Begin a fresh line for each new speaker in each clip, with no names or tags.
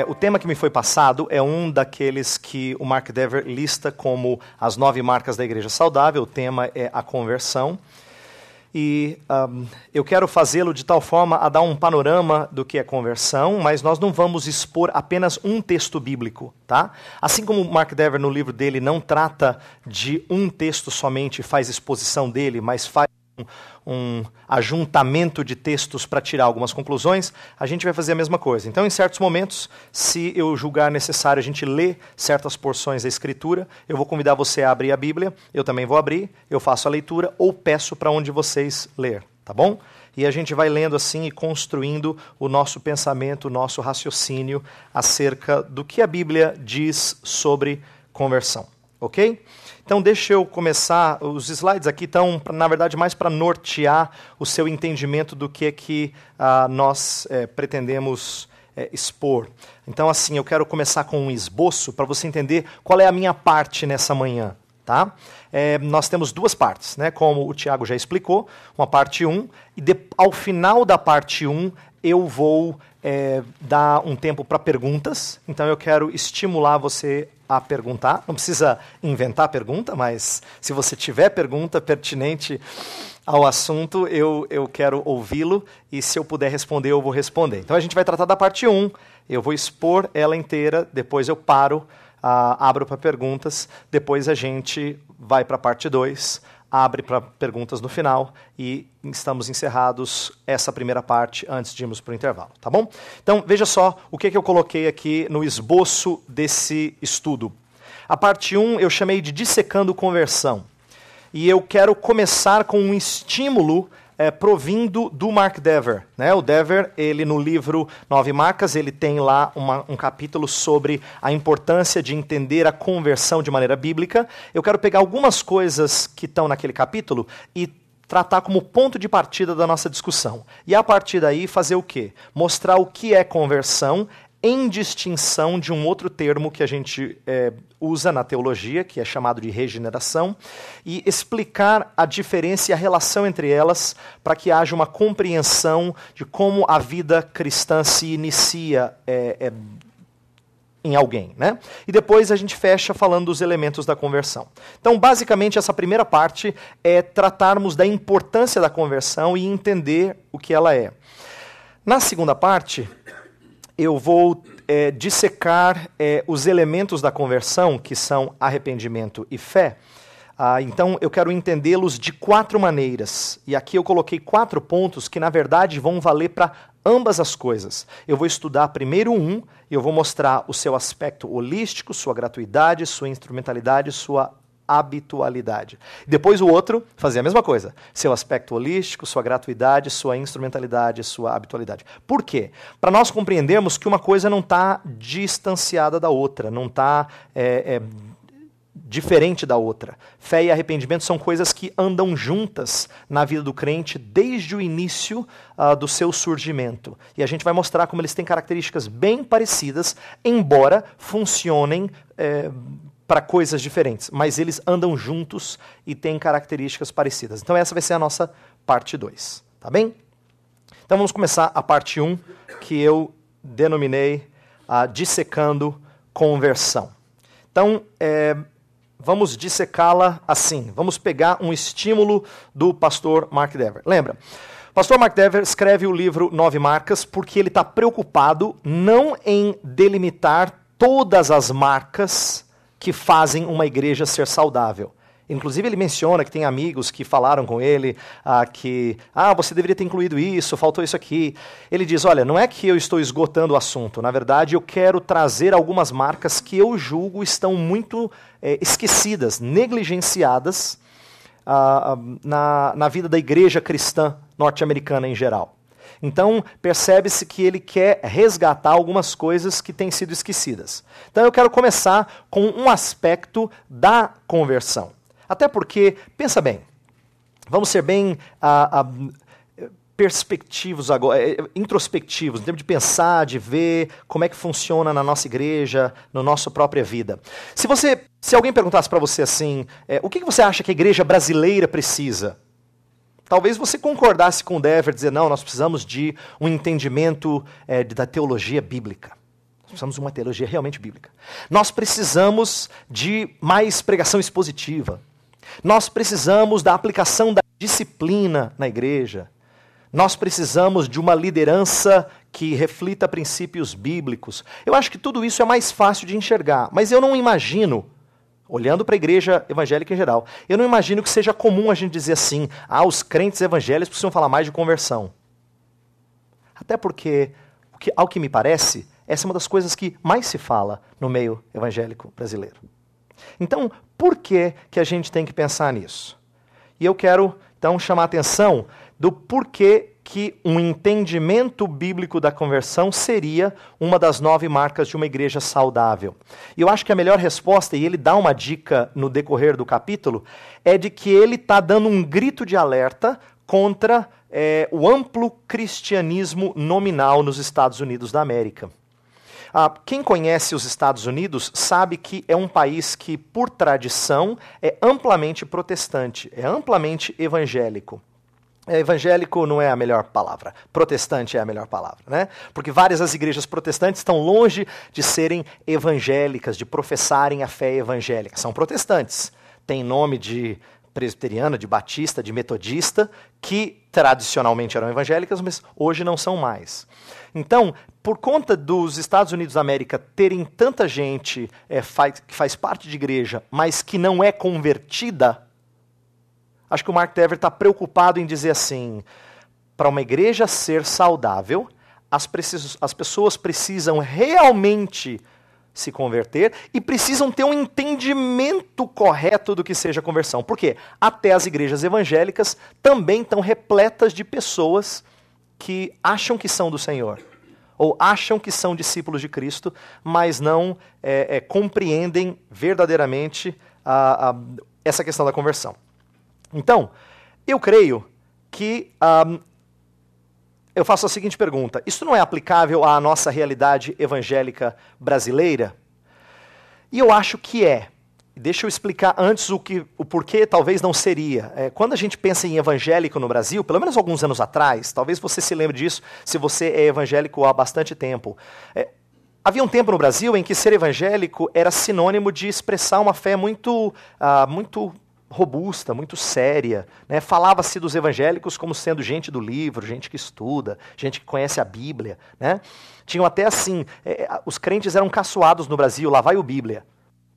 O tema que me foi passado é um daqueles que o Mark Dever lista como as 9 marcas da igreja saudável. O tema é a conversão. E eu quero fazê-lo de tal forma a dar um panorama do que é conversão, mas nós não vamos expor apenas um texto bíblico, tá? Assim como o Mark Dever no livro dele não trata de um texto somente, faz exposição dele, mas faz um ajuntamento de textos para tirar algumas conclusões, a gente vai fazer a mesma coisa. Então, em certos momentos, se eu julgar necessário a gente ler certas porções da Escritura, eu vou convidar você a abrir a Bíblia, eu também vou abrir, eu faço a leitura ou peço para onde vocês ler, tá bom? E a gente vai lendo assim e construindo o nosso pensamento, o nosso raciocínio acerca do que a Bíblia diz sobre conversão, ok? Então, deixa eu começar. Os slides aqui estão, na verdade, mais para nortear o seu entendimento do que nós pretendemos expor. Então, assim, eu quero começar com um esboço para você entender qual é a minha parte nessa manhã. Tá? Nós temos 2 partes, né? Como o Tiago já explicou, uma parte 1, e ao final da parte 1 eu vou dar um tempo para perguntas, então eu quero estimular você a perguntar. Não precisa inventar a pergunta, mas se você tiver pergunta pertinente ao assunto, eu quero ouvi-lo, e se eu puder responder, eu vou responder. Então a gente vai tratar da parte 1, eu vou expor ela inteira, depois eu paro, abro para perguntas, depois a gente vai para a parte 2, abre para perguntas no final e estamos encerrados essa primeira parte antes de irmos para o intervalo, tá bom? Então, veja só o que eu coloquei aqui no esboço desse estudo. A parte 1 eu chamei de Dissecando Conversão. E eu quero começar com um estímulo provindo do Mark Dever, né? O Dever, ele no livro 9 Marcas, ele tem lá um capítulo sobre a importância de entender a conversão de maneira bíblica. Eu quero pegar algumas coisas que estão naquele capítulo e tratar como ponto de partida da nossa discussão. E a partir daí fazer o quê? Mostrar o que é conversão em distinção de um outro termo que a gente usa na teologia, que é chamado de regeneração, e explicar a diferença e a relação entre elas para que haja uma compreensão de como a vida cristã se inicia em alguém, né? E depois a gente fecha falando dos elementos da conversão. Então, basicamente, essa primeira parte é tratarmos da importância da conversão e entender o que ela é. Na segunda parte, eu vou dissecar os elementos da conversão, que são arrependimento e fé. Então, eu quero entendê-los de 4 maneiras. E aqui eu coloquei 4 pontos que, na verdade, vão valer para ambas as coisas. Eu vou estudar primeiro um, e eu vou mostrar o seu aspecto holístico, sua gratuidade, sua instrumentalidade, sua habitualidade. Depois o outro, fazer a mesma coisa. Seu aspecto holístico, sua gratuidade, sua instrumentalidade, sua habitualidade. Por quê? Para nós compreendermos que uma coisa não está distanciada da outra, não está diferente da outra. Fé e arrependimento são coisas que andam juntas na vida do crente desde o início do seu surgimento. E a gente vai mostrar como eles têm características bem parecidas, embora funcionem para coisas diferentes, mas eles andam juntos e têm características parecidas. Então essa vai ser a nossa parte 2, tá bem? Então vamos começar a parte 1, que eu denominei Dissecando Conversão. Então, vamos dissecá-la assim. Vamos pegar um estímulo do pastor Mark Dever. Lembra? O pastor Mark Dever escreve o livro 9 Marcas porque ele está preocupado não em delimitar todas as marcas que fazem uma igreja ser saudável. Inclusive ele menciona que tem amigos que falaram com ele que você deveria ter incluído isso, faltou isso aqui. Ele diz, olha, não é que eu estou esgotando o assunto, na verdade eu quero trazer algumas marcas que eu julgo estão muito esquecidas, negligenciadas na vida da igreja cristã norte-americana em geral. Então, percebe-se que ele quer resgatar algumas coisas que têm sido esquecidas. Então, eu quero começar com um aspecto da conversão. Até porque, pensa bem, vamos ser bem perspectivos agora, introspectivos, no tempo de pensar, de ver como é que funciona na nossa igreja, na nossa própria vida. Se alguém perguntasse para você assim, o que você acha que a igreja brasileira precisa? Talvez você concordasse com o Dever, dizer, não, nós precisamos de um entendimento da teologia bíblica. Nós precisamos de uma teologia realmente bíblica. Nós precisamos de mais pregação expositiva. Nós precisamos da aplicação da disciplina na igreja. Nós precisamos de uma liderança que reflita princípios bíblicos. Eu acho que tudo isso é mais fácil de enxergar, mas eu não imagino, olhando para a igreja evangélica em geral, eu não imagino que seja comum a gente dizer assim, os crentes evangélicos precisam falar mais de conversão. Até porque, ao que me parece, essa é uma das coisas que mais se fala no meio evangélico brasileiro. Então, por que a gente tem que pensar nisso? E eu quero, então, chamar a atenção do porquê que um entendimento bíblico da conversão seria uma das 9 marcas de uma igreja saudável. E eu acho que a melhor resposta, e ele dá uma dica no decorrer do capítulo, é de que ele está dando um grito de alerta contra o amplo cristianismo nominal nos Estados Unidos da América. Quem conhece os Estados Unidos sabe que é um país que, por tradição, é amplamente protestante, é amplamente evangélico. Evangélico não é a melhor palavra, protestante é a melhor palavra, né? Porque várias das igrejas protestantes estão longe de serem evangélicas, de professarem a fé evangélica. São protestantes, têm nome de presbiteriana, de batista, de metodista, que tradicionalmente eram evangélicas, mas hoje não são mais. Então, por conta dos Estados Unidos da América terem tanta gente que faz parte de igreja, mas que não é convertida, acho que o Mark Dever está preocupado em dizer assim, para uma igreja ser saudável, as pessoas precisam realmente se converter e precisam ter um entendimento correto do que seja conversão. Por quê? Até as igrejas evangélicas também estão repletas de pessoas que acham que são do Senhor, ou acham que são discípulos de Cristo, mas não compreendem verdadeiramente essa questão da conversão. Então, eu creio que eu faço a seguinte pergunta: isso não é aplicável à nossa realidade evangélica brasileira? E eu acho que é. Deixa eu explicar antes o porquê talvez não seria. Quando a gente pensa em evangélico no Brasil, pelo menos alguns anos atrás, talvez você se lembre disso se você é evangélico há bastante tempo. Havia um tempo no Brasil em que ser evangélico era sinônimo de expressar uma fé muito robusta, muito séria, né? Falava-se dos evangélicos como sendo gente do livro, gente que estuda, gente que conhece a Bíblia, né? Tinham até assim, os crentes eram caçoados no Brasil, lá vai o Bíblia.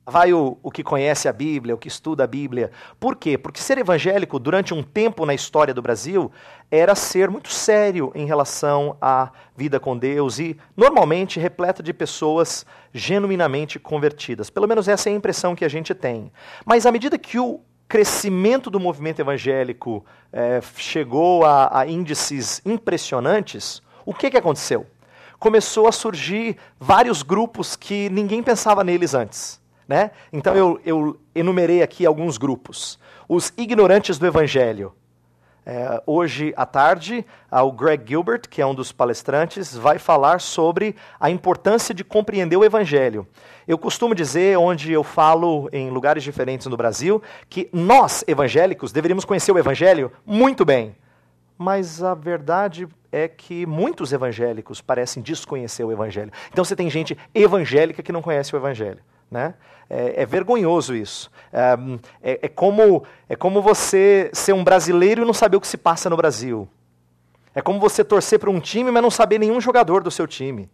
Lá vai o que conhece a Bíblia, o que estuda a Bíblia. Por quê? Porque ser evangélico, durante um tempo na história do Brasil, era ser muito sério em relação à vida com Deus e, normalmente, repleto de pessoas genuinamente convertidas. Pelo menos essa é a impressão que a gente tem. Mas à medida que o crescimento do movimento evangélico chegou a índices impressionantes, o que aconteceu? Começou a surgir vários grupos que ninguém pensava neles antes, né? Então eu enumerei aqui alguns grupos. Os ignorantes do evangelho. Hoje à tarde, o Greg Gilbert, que é um dos palestrantes, vai falar sobre a importância de compreender o evangelho. Eu costumo dizer, onde eu falo em lugares diferentes no Brasil, que nós, evangélicos, deveríamos conhecer o evangelho muito bem. Mas a verdade é que muitos evangélicos parecem desconhecer o evangelho. Então você tem gente evangélica que não conhece o evangelho, né? É vergonhoso isso. É como você ser um brasileiro e não saber o que se passa no Brasil. É como você torcer para um time, mas não saber nenhum jogador do seu time.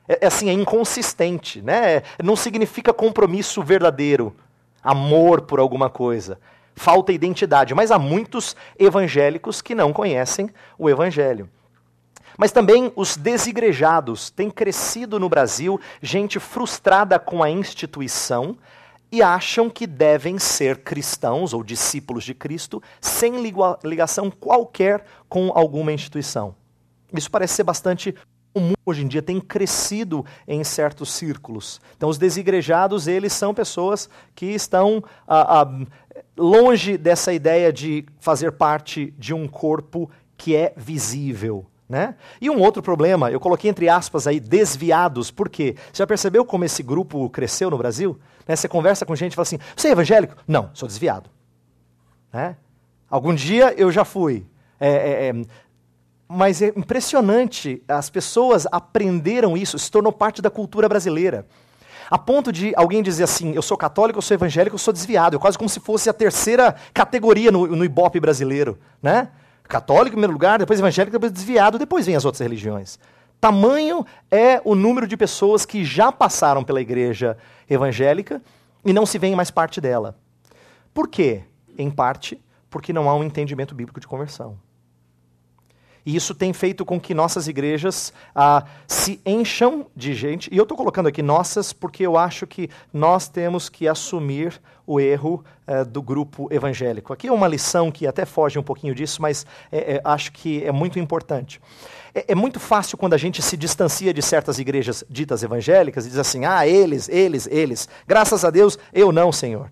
É inconsistente, né? Não significa compromisso verdadeiro, amor por alguma coisa. Falta identidade. Mas há muitos evangélicos que não conhecem o evangelho. Mas também os desigrejados. Tem crescido no Brasil gente frustrada com a instituição e acham que devem ser cristãos ou discípulos de Cristo sem ligação qualquer com alguma instituição. Isso parece ser bastante comum hoje em dia, tem crescido em certos círculos. Então os desigrejados, eles são pessoas que estão longe dessa ideia de fazer parte de um corpo que é visível, né? E um outro problema, eu coloquei entre aspas aí, desviados, por quê? Você já percebeu como esse grupo cresceu no Brasil? Né? Você conversa com gente e fala assim, você é evangélico? Não, sou desviado. Né? Algum dia eu já fui. Mas é impressionante, as pessoas aprenderam isso, se tornou parte da cultura brasileira. A ponto de alguém dizer assim, eu sou católico, eu sou evangélico, eu sou desviado. É quase como se fosse a terceira categoria no Ibope brasileiro, né? Católico em primeiro lugar, depois evangélico, depois desviado, depois vem as outras religiões. Tamanho é o número de pessoas que já passaram pela igreja evangélica e não se veem mais parte dela. Por quê? Em parte, porque não há um entendimento bíblico de conversão. E isso tem feito com que nossas igrejas se encham de gente. E eu estou colocando aqui nossas porque eu acho que nós temos que assumir o erro do grupo evangélico. Aqui é uma lição que até foge um pouquinho disso, mas acho que é muito importante. É muito fácil quando a gente se distancia de certas igrejas ditas evangélicas e diz assim, eles. Graças a Deus, eu não, Senhor.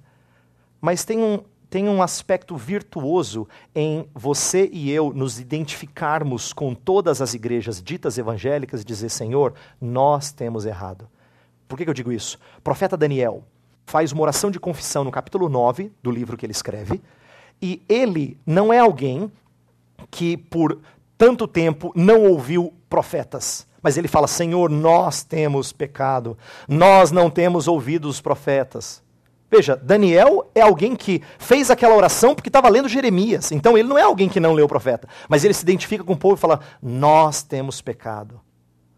Mas tem um aspecto virtuoso em você e eu nos identificarmos com todas as igrejas ditas evangélicas e dizer, Senhor, nós temos errado. Por que eu digo isso? O profeta Daniel faz uma oração de confissão no capítulo 9 do livro que ele escreve, e ele não é alguém que por tanto tempo não ouviu profetas. Mas ele fala, Senhor, nós temos pecado, nós não temos ouvido os profetas. Veja, Daniel é alguém que fez aquela oração porque estava lendo Jeremias. Então ele não é alguém que não leu o profeta. Mas ele se identifica com o povo e fala, nós temos pecado.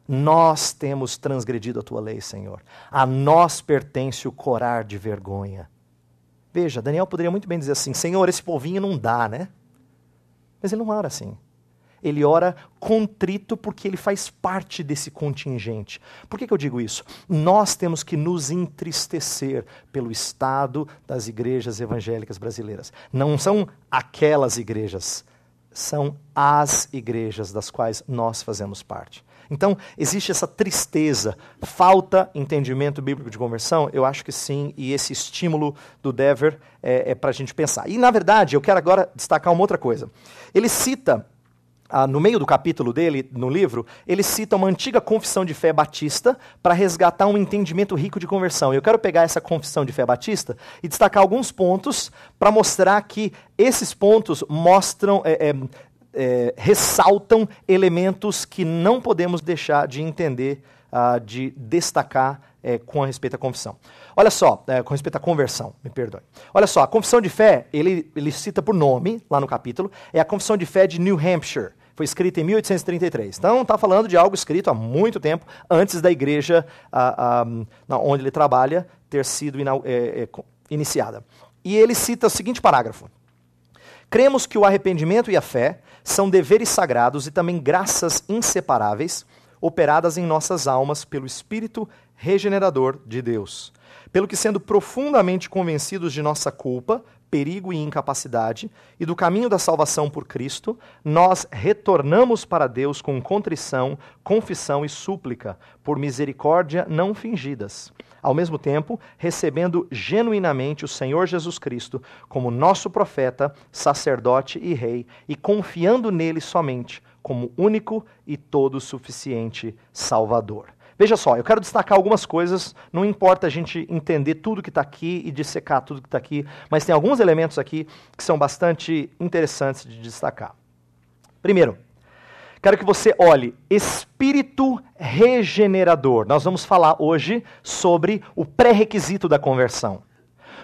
Nós temos transgredido a tua lei, Senhor. A nós pertence o corar de vergonha. Veja, Daniel poderia muito bem dizer assim, Senhor, esse povinho não dá, né? Mas ele não ora assim. Ele ora contrito porque ele faz parte desse contingente. Por que eu digo isso? Nós temos que nos entristecer pelo estado das igrejas evangélicas brasileiras. Não são aquelas igrejas, são as igrejas das quais nós fazemos parte. Então, existe essa tristeza, falta entendimento bíblico de conversão? Eu acho que sim, e esse estímulo do Dever é para a gente pensar. E, na verdade, eu quero agora destacar uma outra coisa. Ele cita... no meio do capítulo dele, no livro, ele cita uma antiga confissão de fé batista para resgatar um entendimento rico de conversão. Eu quero pegar essa confissão de fé batista e destacar alguns pontos para mostrar que esses pontos mostram, ressaltam elementos que não podemos deixar de entender, de destacar com respeito à confissão. Olha só, com respeito à conversão, me perdoe. Olha só, a confissão de fé, ele cita por nome, lá no capítulo, é a confissão de fé de New Hampshire. Foi escrita em 1833. Então, está falando de algo escrito há muito tempo, antes da igreja onde ele trabalha ter sido iniciada. E ele cita o seguinte parágrafo. Cremos que o arrependimento e a fé são deveres sagrados e também graças inseparáveis, operadas em nossas almas pelo Espírito regenerador de Deus. Pelo que, sendo profundamente convencidos de nossa culpa, perigo e incapacidade, e do caminho da salvação por Cristo, nós retornamos para Deus com contrição, confissão e súplica, por misericórdia não fingidas. Ao mesmo tempo, recebendo genuinamente o Senhor Jesus Cristo como nosso profeta, sacerdote e rei, e confiando nele somente, como único e todo suficiente Salvador. Veja só, eu quero destacar algumas coisas, não importa a gente entender tudo que está aqui e dissecar tudo que está aqui, mas tem alguns elementos aqui que são bastante interessantes de destacar. Primeiro, quero que você olhe espírito regenerador. Nós vamos falar hoje sobre o pré-requisito da conversão.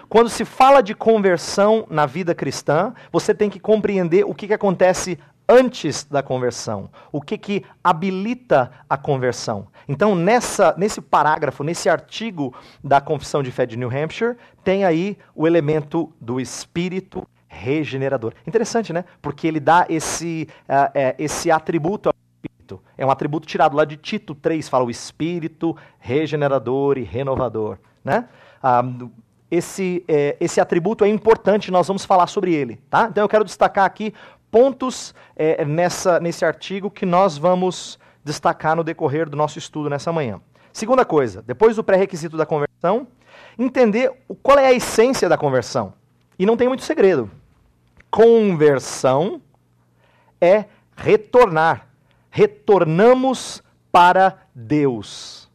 Quando se fala de conversão na vida cristã, você tem que compreender o que acontece antes da conversão, o que habilita a conversão. Então, nesse parágrafo, nesse artigo da Confissão de Fé de New Hampshire, tem aí o elemento do Espírito regenerador. Interessante, né? Porque ele dá esse atributo ao Espírito. É um atributo tirado lá de Tito 3, fala o Espírito regenerador e renovador, né? Esse atributo é importante, nós vamos falar sobre ele, tá? Então eu quero destacar aqui pontos nesse artigo que nós vamos destacar no decorrer do nosso estudo nessa manhã. Segunda coisa, depois do pré-requisito da conversão, entender qual é a essência da conversão. E não tem muito segredo. Conversão é retornar. Retornamos para Deus.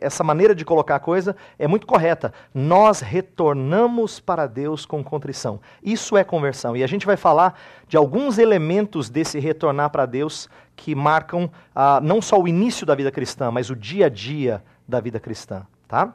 Essa maneira de colocar a coisa é muito correta. Nós retornamos para Deus com contrição. Isso é conversão. E a gente vai falar de alguns elementos desse retornar para Deus que marcam não só o início da vida cristã, mas o dia a dia da vida cristã. Tá?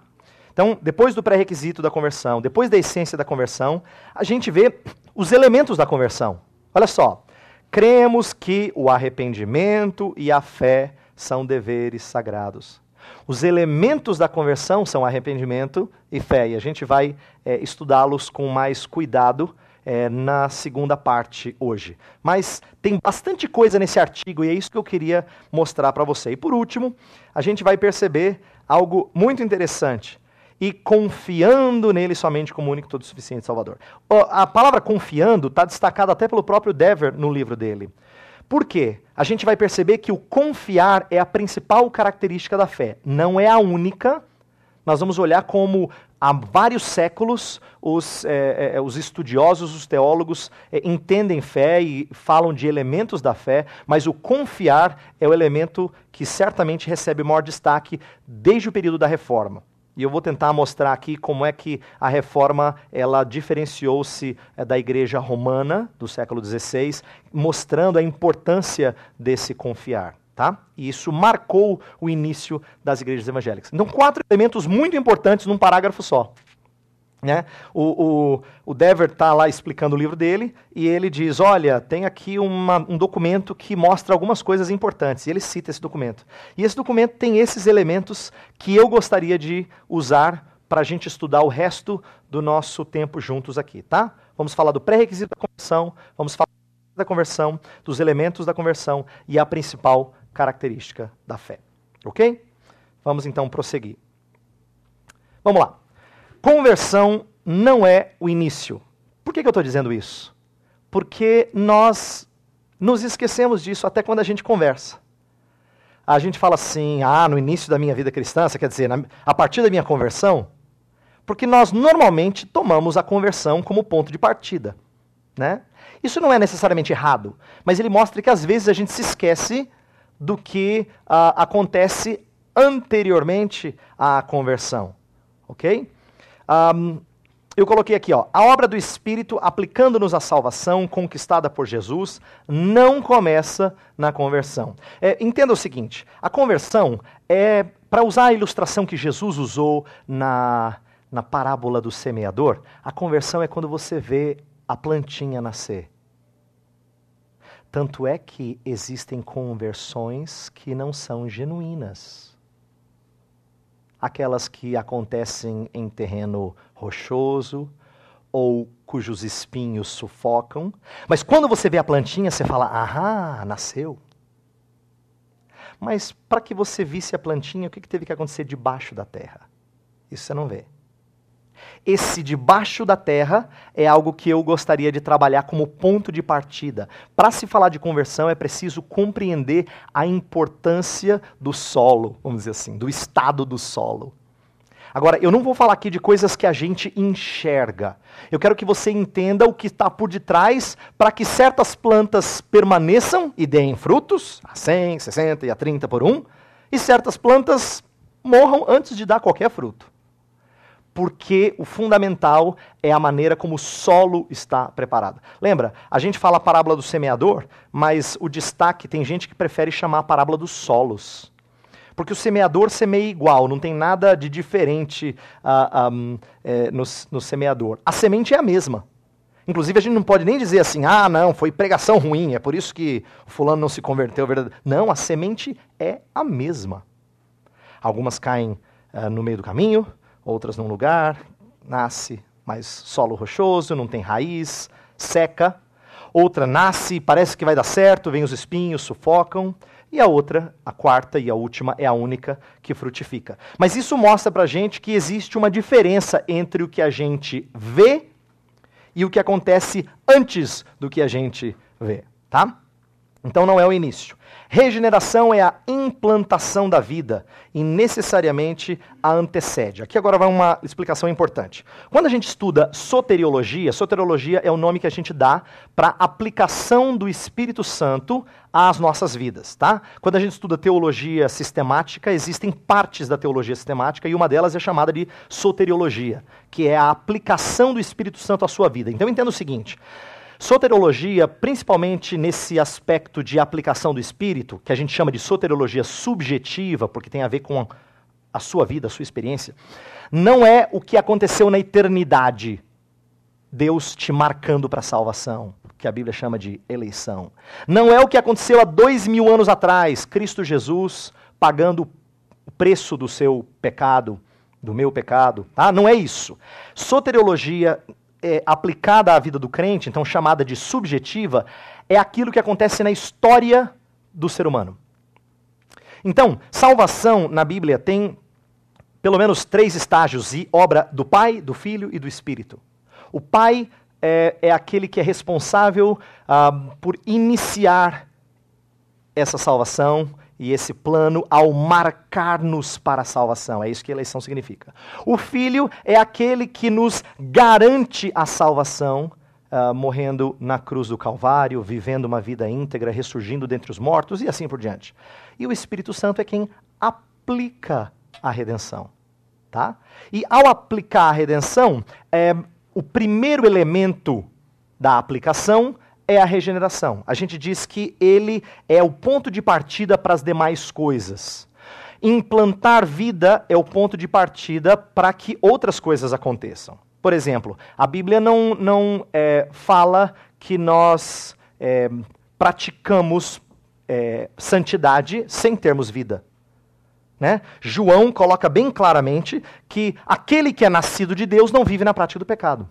Então, depois do pré-requisito da conversão, depois da essência da conversão, a gente vê os elementos da conversão. Olha só. Cremos que o arrependimento e a fé são deveres sagrados. Os elementos da conversão são arrependimento e fé, e a gente vai estudá-los com mais cuidado na segunda parte hoje. Mas tem bastante coisa nesse artigo e é isso que eu queria mostrar para você. E por último, a gente vai perceber algo muito interessante. E confiando nele somente como único, todo suficiente Salvador. A palavra confiando está destacada até pelo próprio Dever no livro dele. Por quê? A gente vai perceber que o confiar é a principal característica da fé. Não é a única. Nós vamos olhar como há vários séculos os estudiosos, os teólogos entendem fé e falam de elementos da fé, mas o confiar é o elemento que certamente recebe maior destaque desde o período da Reforma. E eu vou tentar mostrar aqui como é que a Reforma ela diferenciou-se da Igreja Romana do século XVI, mostrando a importância desse confiar. Tá? E isso marcou o início das igrejas evangélicas. Então, 4 elementos muito importantes num parágrafo só. Né? O Dever está lá explicando o livro dele e ele diz, olha, tem aqui um documento que mostra algumas coisas importantes. E ele cita esse documento. E esse documento tem esses elementos que eu gostaria de usar para a gente estudar o resto do nosso tempo juntos aqui. Tá? Vamos falar do pré-requisito da conversão, vamos falar da conversão, dos elementos da conversão e a principal característica da fé. Ok? Vamos então prosseguir. Vamos lá. Conversão não é o início. Por que eu estou dizendo isso? Porque nós nos esquecemos disso até quando a gente conversa. A gente fala assim, no início da minha vida cristã, quer dizer, a partir da minha conversão, porque nós normalmente tomamos a conversão como ponto de partida. Né? Isso não é necessariamente errado, mas ele mostra que às vezes a gente se esquece do que acontece anteriormente à conversão. Ok? Eu coloquei aqui, a obra do Espírito aplicando-nos à salvação conquistada por Jesus não começa na conversão. Entenda o seguinte, a conversão é, para usar a ilustração que Jesus usou na parábola do semeador, a conversão é quando você vê a plantinha nascer. Tanto é que existem conversões que não são genuínas. Aquelas que acontecem em terreno rochoso ou cujos espinhos sufocam. Mas quando você vê a plantinha, você fala, nasceu. Mas para que você visse a plantinha, o que teve que acontecer debaixo da terra? Isso você não vê. Esse debaixo da terra é algo que eu gostaria de trabalhar como ponto de partida. Para se falar de conversão é preciso compreender a importância do solo, vamos dizer assim, do estado do solo. Agora, eu não vou falar aqui de coisas que a gente enxerga. Eu quero que você entenda o que está por detrás para que certas plantas permaneçam e deem frutos, a 100, 60 e a 30 por 1, e certas plantas morram antes de dar qualquer fruto. Porque o fundamental é a maneira como o solo está preparado. Lembra, a gente fala a parábola do semeador, mas o destaque, tem gente que prefere chamar a parábola dos solos. Porque o semeador semeia igual, não tem nada de diferente no semeador. A semente é a mesma. Inclusive a gente não pode nem dizer assim, não, foi pregação ruim, é por isso que o fulano não se converteu. Não, a semente é a mesma. Algumas caem no meio do caminho, outras num lugar, nasce mais solo rochoso, não tem raiz, seca. Outra nasce, parece que vai dar certo, vem os espinhos, sufocam. E a outra, a quarta e a última, é a única que frutifica. Mas isso mostra pra gente que existe uma diferença entre o que a gente vê e o que acontece antes do que a gente vê, tá? Então não é o início. Regeneração é a implantação da vida e necessariamente a antecede. Aqui agora vai uma explicação importante. Quando a gente estuda soteriologia, soteriologia é o nome que a gente dá para a aplicação do Espírito Santo às nossas vidas, tá? Quando a gente estuda teologia sistemática, existem partes da teologia sistemática e uma delas é chamada de soteriologia, que é a aplicação do Espírito Santo à sua vida. Então entenda o seguinte: soteriologia, principalmente nesse aspecto de aplicação do Espírito, que a gente chama de soteriologia subjetiva, porque tem a ver com a sua vida, a sua experiência, não é o que aconteceu na eternidade, Deus te marcando para a salvação, que a Bíblia chama de eleição. Não é o que aconteceu há 2000 anos atrás, Cristo Jesus pagando o preço do seu pecado, do meu pecado, tá? Não é isso. Soteriologia aplicada à vida do crente, então chamada de subjetiva, é aquilo que acontece na história do ser humano. Então, salvação na Bíblia tem pelo menos 3 estágios e obra do Pai, do Filho e do Espírito. O Pai é aquele que é responsável por iniciar essa salvação e esse plano ao marcar-nos para a salvação. É isso que eleição significa. O Filho é aquele que nos garante a salvação, morrendo na cruz do Calvário, vivendo uma vida íntegra, ressurgindo dentre os mortos e assim por diante. E o Espírito Santo é quem aplica a redenção. Tá? E ao aplicar a redenção, o primeiro elemento da aplicação é a regeneração. A gente diz que ele é o ponto de partida para as demais coisas. Implantar vida é o ponto de partida para que outras coisas aconteçam. Por exemplo, a Bíblia não fala que nós praticamos santidade sem termos vida. Né? João coloca bem claramente que aquele que é nascido de Deus não vive na prática do pecado.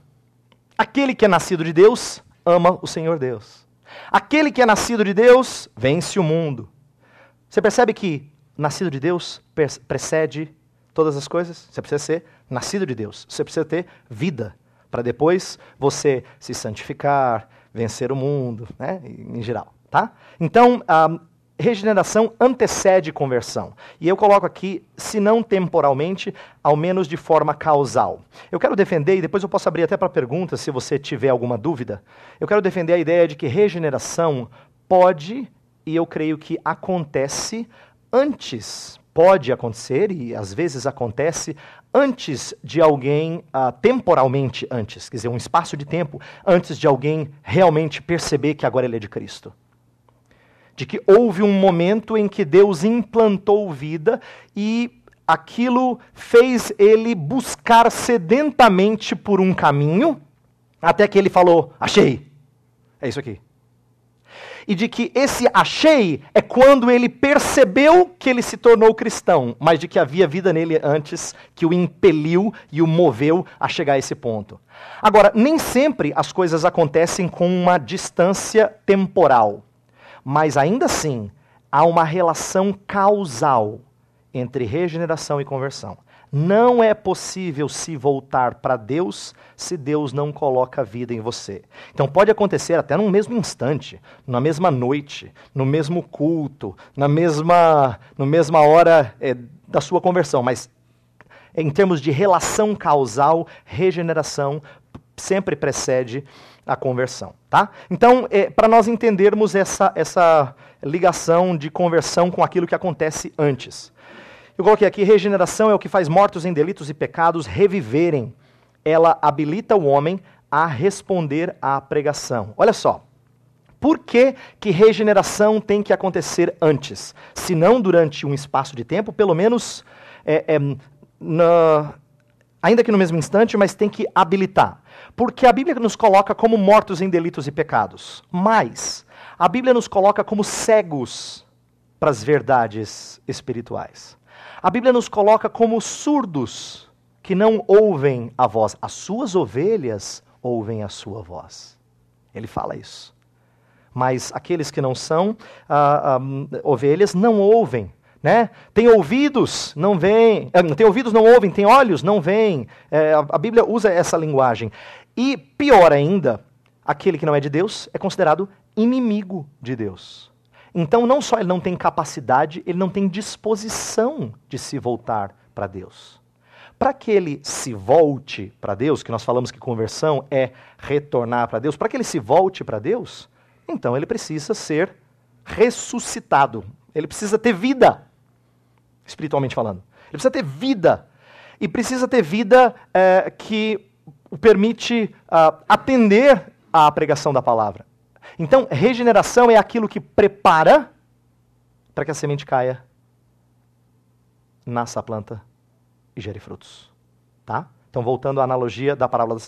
Aquele que é nascido de Deus ama o Senhor Deus. Aquele que é nascido de Deus vence o mundo. Você percebe que nascido de Deus precede todas as coisas? Você precisa ser nascido de Deus. Você precisa ter vida para depois você se santificar, vencer o mundo, né? Em geral. Tá? Então, regeneração antecede conversão. E eu coloco aqui, se não temporalmente, ao menos de forma causal. Eu quero defender, e depois eu posso abrir até para perguntas, se você tiver alguma dúvida, eu quero defender a ideia de que regeneração pode, e eu creio que acontece antes, pode acontecer, e às vezes acontece, antes de alguém, temporalmente antes, quer dizer, um espaço de tempo, antes de alguém realmente perceber que agora ele é de Cristo. De que houve um momento em que Deus implantou vida e aquilo fez ele buscar sedentamente por um caminho, até que ele falou, achei. É isso aqui. E de que esse achei é quando ele percebeu que ele se tornou cristão, mas de que havia vida nele antes que o impeliu e o moveu a chegar a esse ponto. Agora, nem sempre as coisas acontecem com uma distância temporal. Mas ainda assim, há uma relação causal entre regeneração e conversão. Não é possível se voltar para Deus se Deus não coloca vida em você. Então pode acontecer até no mesmo instante, na mesma noite, no mesmo culto, na mesma hora da sua conversão. Mas em termos de relação causal, regeneração sempre precede a conversão, tá? Então, para nós entendermos essa ligação de conversão com aquilo que acontece antes. Eu coloquei aqui, regeneração é o que faz mortos em delitos e pecados reviverem. Ela habilita o homem a responder à pregação. Olha só, por que regeneração tem que acontecer antes? Se não durante um espaço de tempo, pelo menos, ainda que no mesmo instante, mas tem que habilitar. Porque a Bíblia nos coloca como mortos em delitos e pecados, mas a Bíblia nos coloca como cegos para as verdades espirituais. A Bíblia nos coloca como surdos que não ouvem a voz. As suas ovelhas ouvem a sua voz. Ele fala isso. Mas aqueles que não são ovelhas não ouvem. Né? Tem ouvidos, não veem. Tem ouvidos, não ouvem. Tem olhos, não veem. A Bíblia usa essa linguagem. E pior ainda, aquele que não é de Deus é considerado inimigo de Deus. Então não só ele não tem capacidade, ele não tem disposição de se voltar para Deus. Para que ele se volte para Deus, que nós falamos que conversão é retornar para Deus, para que ele se volte para Deus, então ele precisa ser ressuscitado. Ele precisa ter vida, espiritualmente falando. Ele precisa ter vida. E precisa ter vida que o permite atender à pregação da palavra. Então, regeneração é aquilo que prepara para que a semente caia, nasça a planta e gere frutos. Tá? Então, voltando à analogia da parábola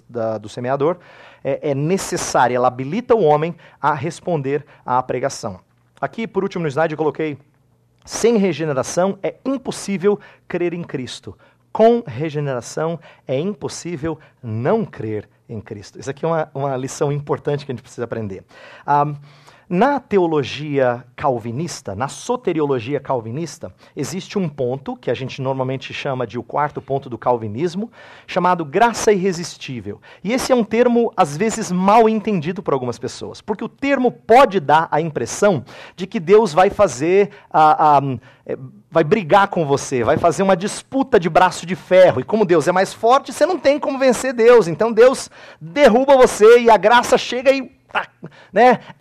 do semeador, é necessária, ela habilita o homem a responder à pregação. Aqui, por último no slide, eu coloquei: sem regeneração é impossível crer em Cristo. Com regeneração é impossível não crer em Cristo. Isso aqui é uma lição importante que a gente precisa aprender. Na teologia calvinista, na soteriologia calvinista, existe um ponto que a gente normalmente chama de o quarto ponto do calvinismo, chamado graça irresistível. E esse é um termo, às vezes, mal entendido por algumas pessoas, porque o termo pode dar a impressão de que Deus vai fazer, vai brigar com você, vai fazer uma disputa de braço de ferro, e como Deus é mais forte, você não tem como vencer Deus, então Deus derruba você e a graça chega e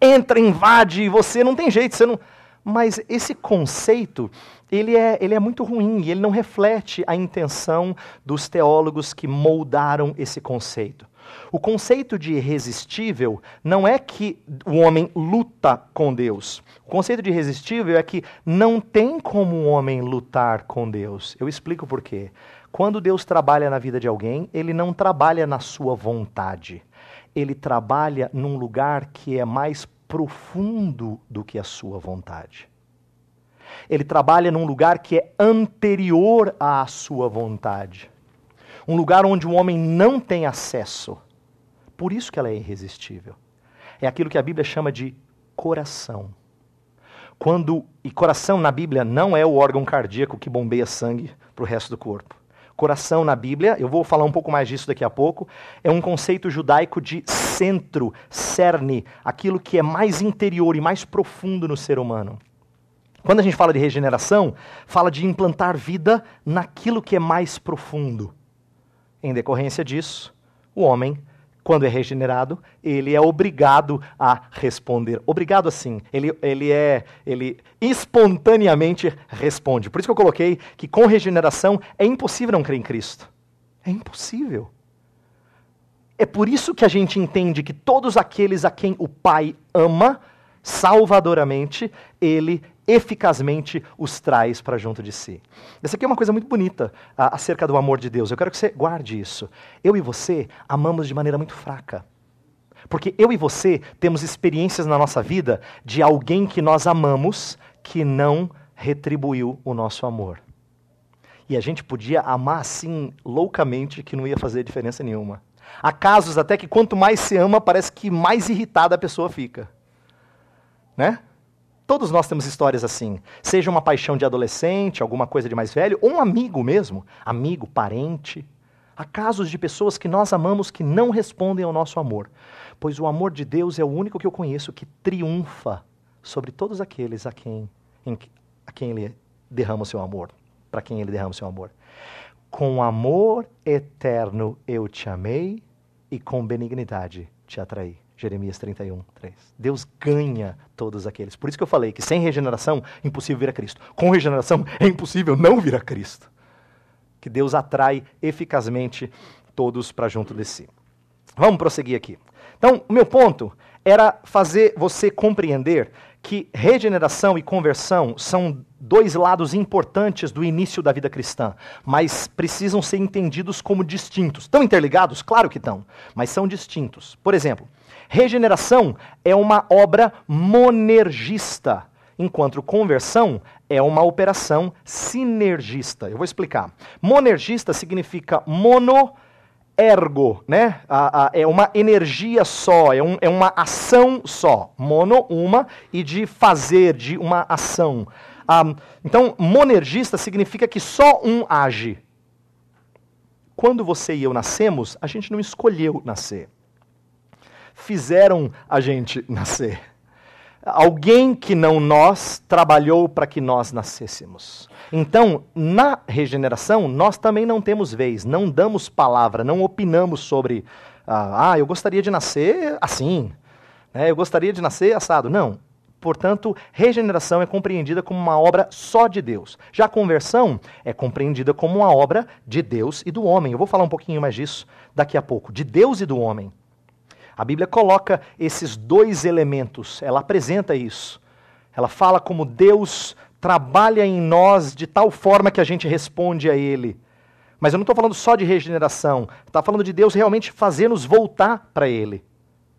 entra, invade, e você não tem jeito, você não... Mas esse conceito, ele é muito ruim, e ele não reflete a intenção dos teólogos que moldaram esse conceito. O conceito de irresistível não é que o homem luta com Deus. O conceito de irresistível é que não tem como um homem lutar com Deus. Eu explico por quê. Quando Deus trabalha na vida de alguém, ele não trabalha na sua vontade. Ele trabalha num lugar que é mais profundo do que a sua vontade. Ele trabalha num lugar que é anterior à sua vontade. Um lugar onde o homem não tem acesso. Por isso que ela é irresistível. É aquilo que a Bíblia chama de coração. E coração na Bíblia não é o órgão cardíaco que bombeia sangue para o resto do corpo. Coração na Bíblia, eu vou falar um pouco mais disso daqui a pouco, é um conceito judaico de centro, cerne, aquilo que é mais interior e mais profundo no ser humano. Quando a gente fala de regeneração, fala de implantar vida naquilo que é mais profundo. Em decorrência disso, o homem, quando é regenerado, ele é obrigado a responder. Obrigado assim, ele espontaneamente responde. Por isso que eu coloquei que com regeneração é impossível não crer em Cristo. É impossível. É por isso que a gente entende que todos aqueles a quem o Pai ama, salvadoramente, ele eficazmente os traz para junto de si. Essa aqui é uma coisa muito bonita acerca do amor de Deus. Eu quero que você guarde isso. Eu e você amamos de maneira muito fraca. Porque eu e você temos experiências na nossa vida de alguém que nós amamos que não retribuiu o nosso amor. E a gente podia amar assim loucamente que não ia fazer diferença nenhuma. Há casos até que quanto mais se ama, parece que mais irritada a pessoa fica. Né? Todos nós temos histórias assim, seja uma paixão de adolescente, alguma coisa de mais velho, ou um amigo mesmo, amigo, parente. Há casos de pessoas que nós amamos que não respondem ao nosso amor, pois o amor de Deus é o único que eu conheço que triunfa sobre todos aqueles a quem Ele derrama o seu amor, para quem Ele derrama o seu amor. Com amor eterno eu te amei e com benignidade te atraí. Jeremias 31, 3. Deus ganha todos aqueles. Por isso que eu falei que sem regeneração é impossível vir a Cristo. Com regeneração é impossível não vir a Cristo. Que Deus atrai eficazmente todos para junto de si. Vamos prosseguir aqui. Então, o meu ponto era fazer você compreender que regeneração e conversão são dois lados importantes do início da vida cristã, mas precisam ser entendidos como distintos. Estão interligados? Claro que estão, mas são distintos. Por exemplo, regeneração é uma obra monergista, enquanto conversão é uma operação sinergista. Eu vou explicar. Monergista significa mono-ergo, né? É uma energia só, é uma ação só. Mono, uma, e de fazer, de uma ação. Então, monergista significa que só um age. Quando você e eu nascemos, a gente não escolheu nascer. Fizeram a gente nascer. alguém que não nós trabalhou para que nós nascêssemos. Então, na regeneração, nós também não temos vez, não damos palavra, não opinamos sobre, eu gostaria de nascer assim, né, eu gostaria de nascer assado. Não. Portanto, regeneração é compreendida como uma obra só de Deus. Já a conversão é compreendida como uma obra de Deus e do homem. Eu vou falar um pouquinho mais disso daqui a pouco, de Deus e do homem. A Bíblia coloca esses dois elementos, ela apresenta isso. Ela fala como Deus trabalha em nós de tal forma que a gente responde a Ele. Mas eu não estou falando só de regeneração, estou falando de Deus realmente fazer-nos voltar para Ele,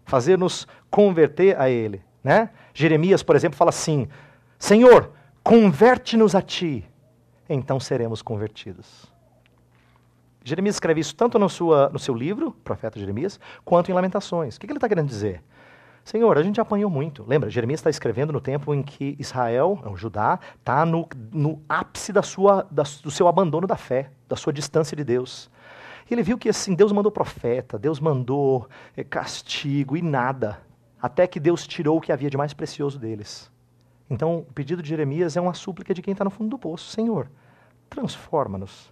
fazer-nos converter a Ele. Né? Jeremias, por exemplo, fala assim: Senhor, converte-nos a Ti, então seremos convertidos. Jeremias escreve isso tanto no seu livro, Profeta Jeremias, quanto em Lamentações. O que ele está querendo dizer? Senhor, a gente apanhou muito. Lembra, Jeremias está escrevendo no tempo em que Israel, o Judá, está no ápice do seu abandono da fé, da sua distância de Deus. E ele viu que assim, Deus mandou profeta, Deus mandou castigo e nada. Até que Deus tirou o que havia de mais precioso deles. Então, o pedido de Jeremias é uma súplica de quem está no fundo do poço. Senhor, transforma-nos.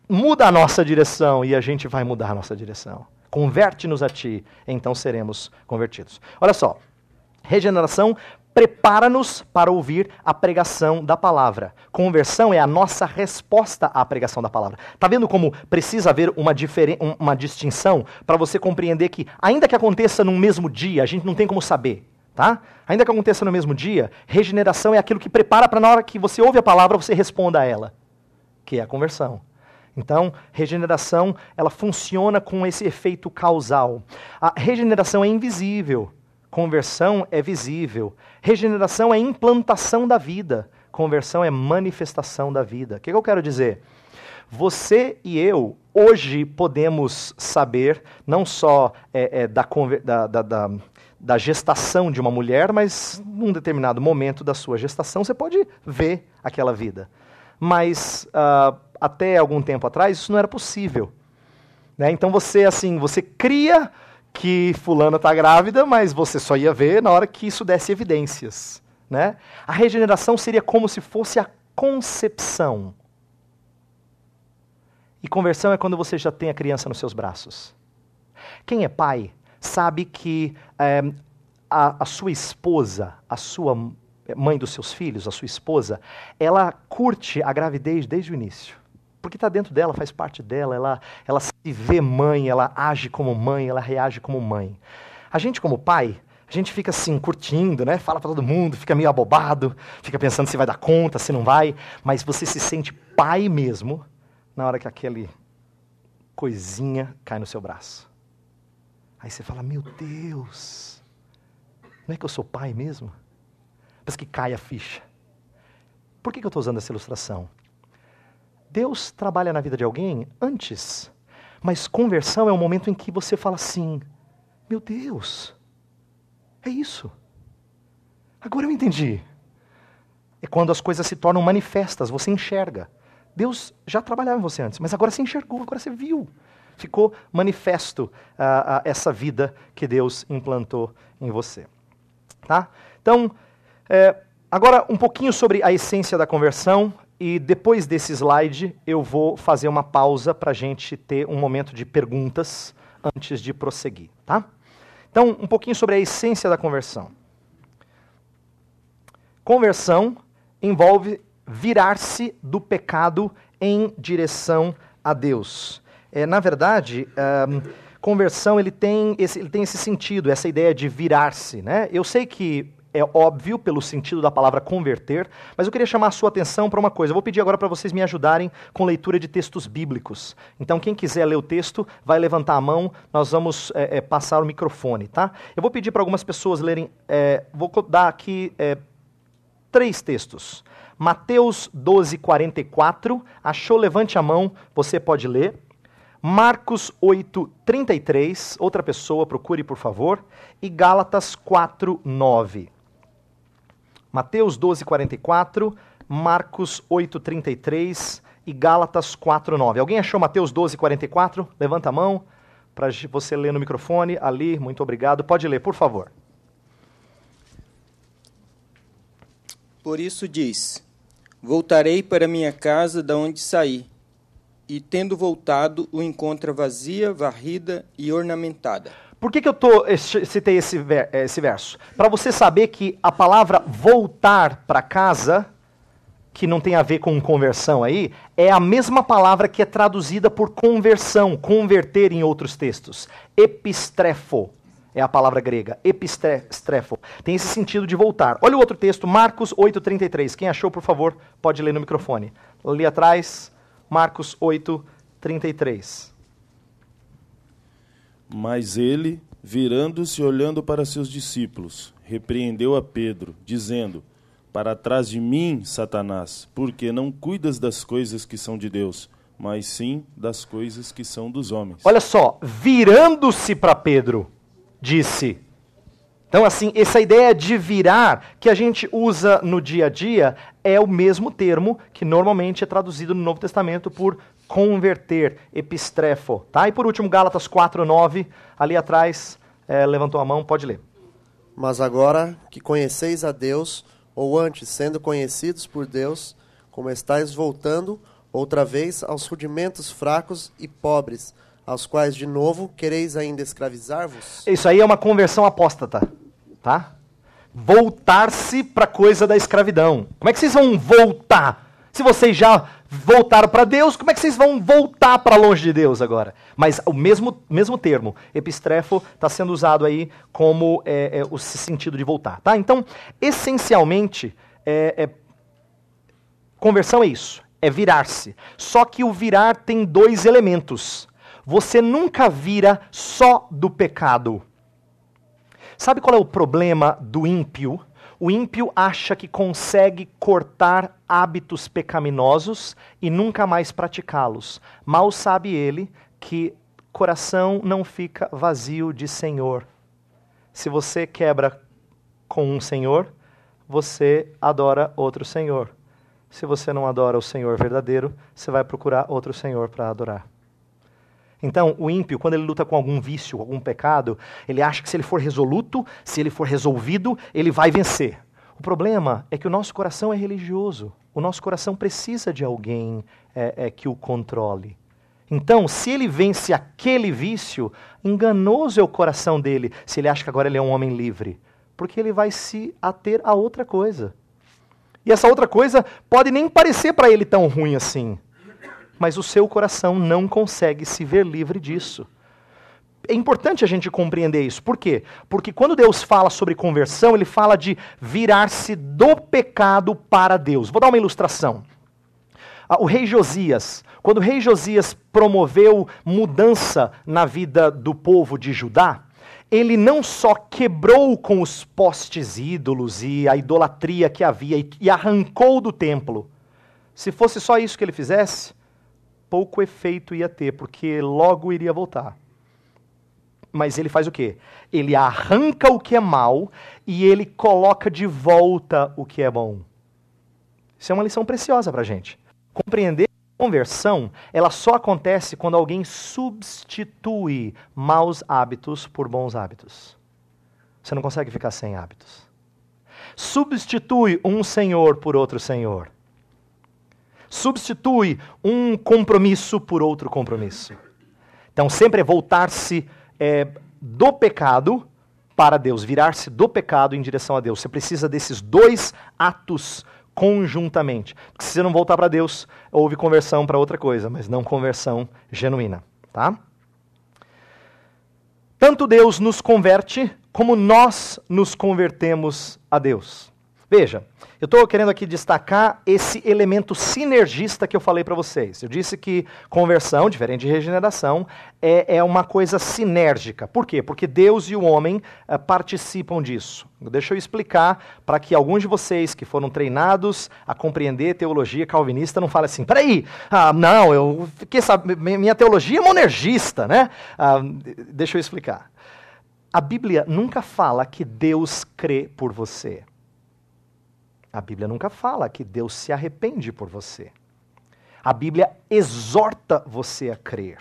Muda a nossa direção e a gente vai mudar a nossa direção. Converte-nos a Ti, então seremos convertidos. Olha só, regeneração prepara-nos para ouvir a pregação da palavra. Conversão é a nossa resposta à pregação da palavra. Está vendo como precisa haver uma distinção para você compreender que, ainda que aconteça no mesmo dia, a gente não tem como saber, tá? Ainda que aconteça no mesmo dia, regeneração é aquilo que prepara para na hora que você ouve a palavra, você responda a ela, que é a conversão. Então, regeneração, ela funciona com esse efeito causal. A regeneração é invisível. Conversão é visível. Regeneração é implantação da vida. Conversão é manifestação da vida. O que eu quero dizer? Você e eu, hoje, podemos saber, não só da gestação de uma mulher, mas num determinado momento da sua gestação, você pode ver aquela vida. Mas, até algum tempo atrás, isso não era possível. Né? Então, você cria que fulana está grávida, mas você só ia ver na hora que isso desse evidências. Né? A regeneração seria como se fosse a concepção. E conversão é quando você já tem a criança nos seus braços. Quem é pai sabe que a sua esposa, a sua mãe dos seus filhos, a sua esposa, ela curte a gravidez desde o início. Porque está dentro dela, faz parte dela, ela se vê mãe, ela age como mãe, ela reage como mãe. A gente como pai, a gente fica assim, curtindo, né? Fala para todo mundo, fica meio abobado, fica pensando se vai dar conta, se não vai, mas você se sente pai mesmo na hora que aquele coisinha cai no seu braço. Aí você fala, meu Deus, não é que eu sou pai mesmo? Parece que cai a ficha. Por que eu estou usando essa ilustração? Deus trabalha na vida de alguém antes, mas conversão é o momento em que você fala assim, meu Deus, é isso. Agora eu entendi. É quando as coisas se tornam manifestas, você enxerga. Deus já trabalhava em você antes, mas agora você enxergou, agora você viu. Ficou manifesto essa vida que Deus implantou em você. Tá? Então, agora um pouquinho sobre a essência da conversão. E depois desse slide, eu vou fazer uma pausa para a gente ter um momento de perguntas antes de prosseguir. Tá? Então, um pouquinho sobre a essência da conversão. Conversão envolve virar-se do pecado em direção a Deus. Na verdade, conversão ele tem esse sentido, essa ideia de virar-se. Né? Eu sei que é óbvio pelo sentido da palavra converter, mas eu queria chamar a sua atenção para uma coisa. Eu vou pedir agora para vocês me ajudarem com leitura de textos bíblicos. Então, quem quiser ler o texto, vai levantar a mão, nós vamos passar o microfone. Tá? Eu vou pedir para algumas pessoas lerem, vou dar aqui 3 textos. Mateus 12:44, achou, levante a mão, você pode ler. Marcos 8:33, outra pessoa, procure por favor. E Gálatas 4:9. Mateus 12:44, Marcos 8:33 e Gálatas 4:9. Alguém achou Mateus 12:44? Levanta a mão para você ler no microfone. Ali, muito obrigado. Pode ler, por favor.
Por isso diz: voltarei para minha casa da onde saí, e tendo voltado, o encontra vazia, varrida e ornamentada.
Por que citei esse verso? Para você saber que a palavra voltar para casa, que não tem a ver com conversão aí, é a mesma palavra que é traduzida por conversão, converter em outros textos. Epistrefo é a palavra grega, epistrefo. Tem esse sentido de voltar. Olha o outro texto, Marcos 8:33. Quem achou, por favor, pode ler no microfone. Ali atrás, Marcos 8:33.
Mas ele, virando-se e olhando para seus discípulos, repreendeu a Pedro, dizendo: para trás de mim, Satanás, porque não cuidas das coisas que são de Deus, mas sim das coisas que são dos homens.
Olha só, virando-se para Pedro, disse. Então, assim, essa ideia de virar que a gente usa no dia a dia é o mesmo termo que normalmente é traduzido no Novo Testamento por converter, epistrefo. Tá? E por último, Gálatas 4:9, ali atrás, levantou a mão, pode ler.
Mas agora que conheceis a Deus, ou antes, sendo conhecidos por Deus, como estáis voltando outra vez aos rudimentos fracos e pobres, aos quais de novo quereis ainda escravizar-vos?
Isso aí é uma conversão apóstata, tá? Voltar-se para a coisa da escravidão. Como é que vocês vão voltar? Se vocês já voltaram para Deus, como é que vocês vão voltar para longe de Deus agora? Mas o mesmo termo, epistrefo, está sendo usado aí como o sentido de voltar. Tá? Então, essencialmente, conversão é isso, é virar-se. Só que o virar tem dois elementos. Você nunca vira só do pecado. Sabe qual é o problema do ímpio? O ímpio acha que consegue cortar hábitos pecaminosos e nunca mais praticá-los. Mal sabe ele que coração não fica vazio de Senhor. Se você quebra com um Senhor, você adora outro Senhor. Se você não adora o Senhor verdadeiro, você vai procurar outro Senhor para adorar. Então, o ímpio, quando ele luta com algum vício, algum pecado, ele acha que se ele for resoluto, se ele for resolvido, ele vai vencer. O problema é que o nosso coração é religioso. O nosso coração precisa de alguém que o controle. Então, se ele vence aquele vício, enganoso é o coração dele, se ele acha que agora ele é um homem livre. Porque ele vai se ater a outra coisa. E essa outra coisa pode nem parecer para ele tão ruim assim. Mas o seu coração não consegue se ver livre disso. É importante a gente compreender isso. Por quê? Porque quando Deus fala sobre conversão, ele fala de virar-se do pecado para Deus. Vou dar uma ilustração. O rei Josias, quando o rei Josias promoveu mudança na vida do povo de Judá, ele não só quebrou com os postes ídolos e a idolatria que havia e arrancou do templo. Se fosse só isso que ele fizesse, pouco efeito ia ter, porque logo iria voltar. Mas ele faz o quê? Ele arranca o que é mal e ele coloca de volta o que é bom. Isso é uma lição preciosa para a gente. Compreender que a conversão, ela só acontece quando alguém substitui maus hábitos por bons hábitos. Você não consegue ficar sem hábitos. Substitui um senhor por outro senhor. Substitui um compromisso por outro compromisso. Então sempre é voltar-se do pecado para Deus, virar-se do pecado em direção a Deus. Você precisa desses dois atos conjuntamente. Porque se você não voltar para Deus, houve conversão para outra coisa, mas não conversão genuína. Tá? Tanto Deus nos converte, como nós nos convertemos a Deus. Veja, eu estou querendo aqui destacar esse elemento sinergista que eu falei para vocês. Eu disse que conversão, diferente de regeneração, é uma coisa sinérgica. Por quê? Porque Deus e o homem participam disso. Deixa eu explicar para que alguns de vocês que foram treinados a compreender teologia calvinista não falem assim, peraí, não, eu fiquei sabendo, minha teologia é monergista, né? Deixa eu explicar. A Bíblia nunca fala que Deus crê por você. A Bíblia nunca fala que Deus se arrepende por você. A Bíblia exorta você a crer.